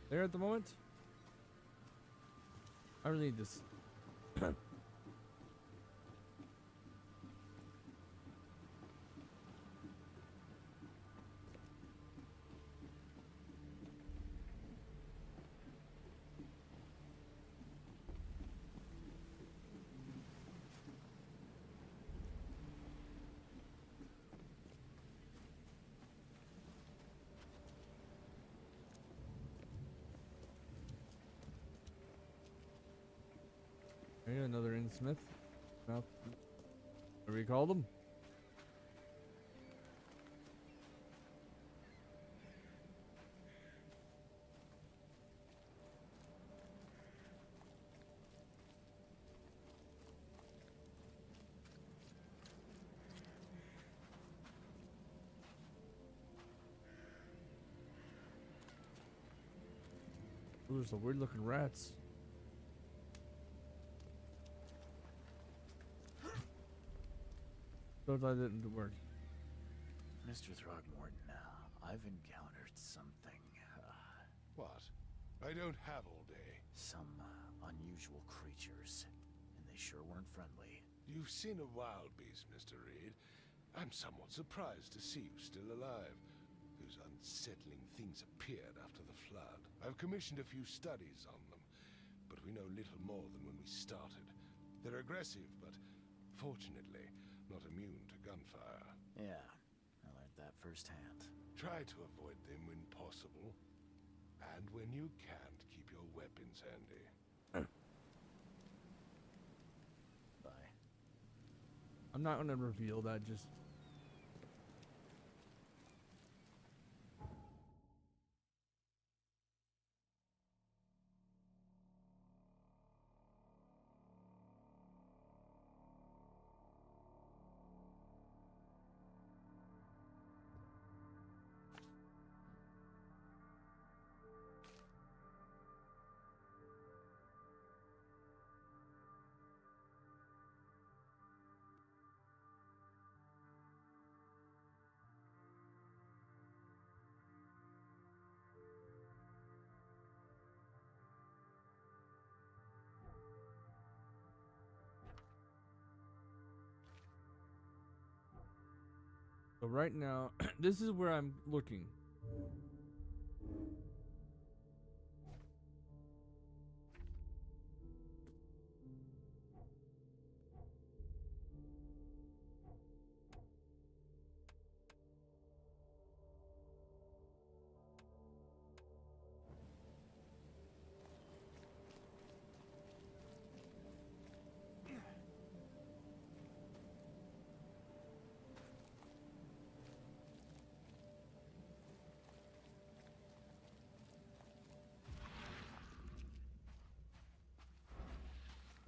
There at the moment. I really need this. Okay, another Innsmouth. What do we call them? Oh, there's some weird looking rats. Thought that didn't work. Mr. Throgmorton, I've encountered something. What? I don't have all day. Some unusual creatures, and they sure weren't friendly. You've seen a wild beast, Mr. Reed. I'm somewhat surprised to see you still alive. Those unsettling things appeared after the flood. I've commissioned a few studies on them, but we know little more than when we started. They're aggressive, but fortunately, not immune to gunfire. Yeah, I learned that firsthand. Try to avoid them when possible. And when you can't, keep your weapons handy. Bye. I'm not gonna reveal that, just so right now, this is where I'm looking.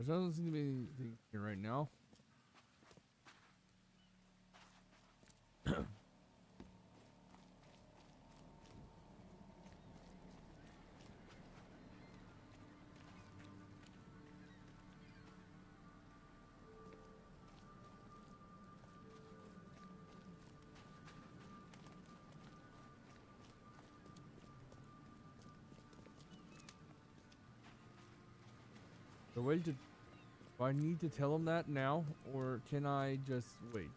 There doesn't seem to be anything here right now. The way to... Do I need to tell him that now, or can I just wait?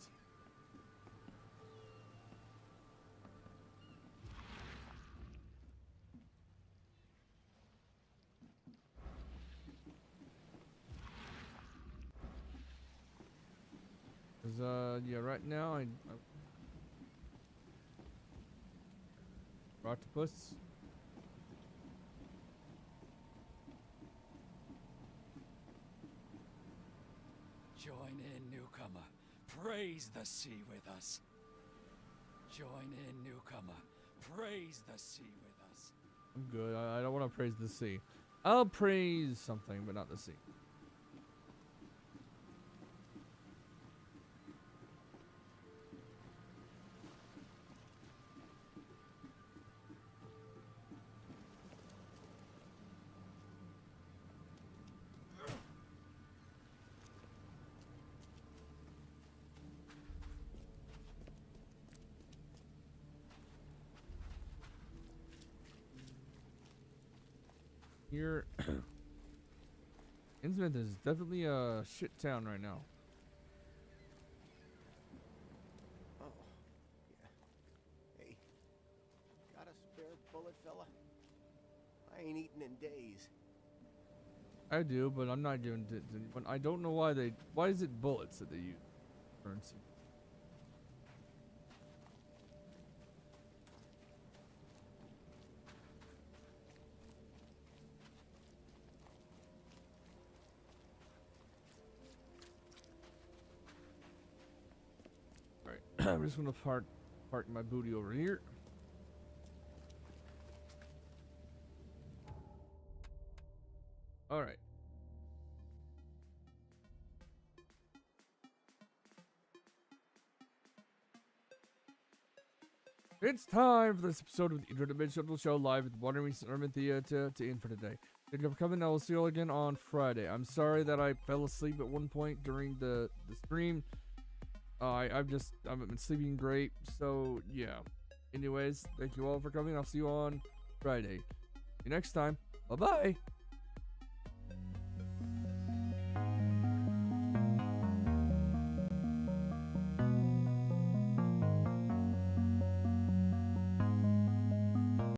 Cause yeah, right now I octopus. Join in, newcomer. Praise the sea with us. Join in, newcomer. Praise the sea with us. I'm good. I don't want to praise the sea. I'll praise something, but not the sea. Here, Innsmouth is definitely a shit town right now. Oh, yeah. Hey, got a spare bullet, fella? I ain't eaten in days. I do, but I'm not giving it to anyone. I don't know why they. Why is it bullets that they use? Currency. I'm just gonna park my booty over here. All right. It's time for this episode of the Interdimensional Show live at the Watermeet Urban Theater to end for today. Thank you for coming. I will see you all again on Friday. I'm sorry that I fell asleep at one point during the stream. I've been sleeping great, so yeah. Anyways, thank you all for coming. I'll see you on Friday. See you next time. Bye bye.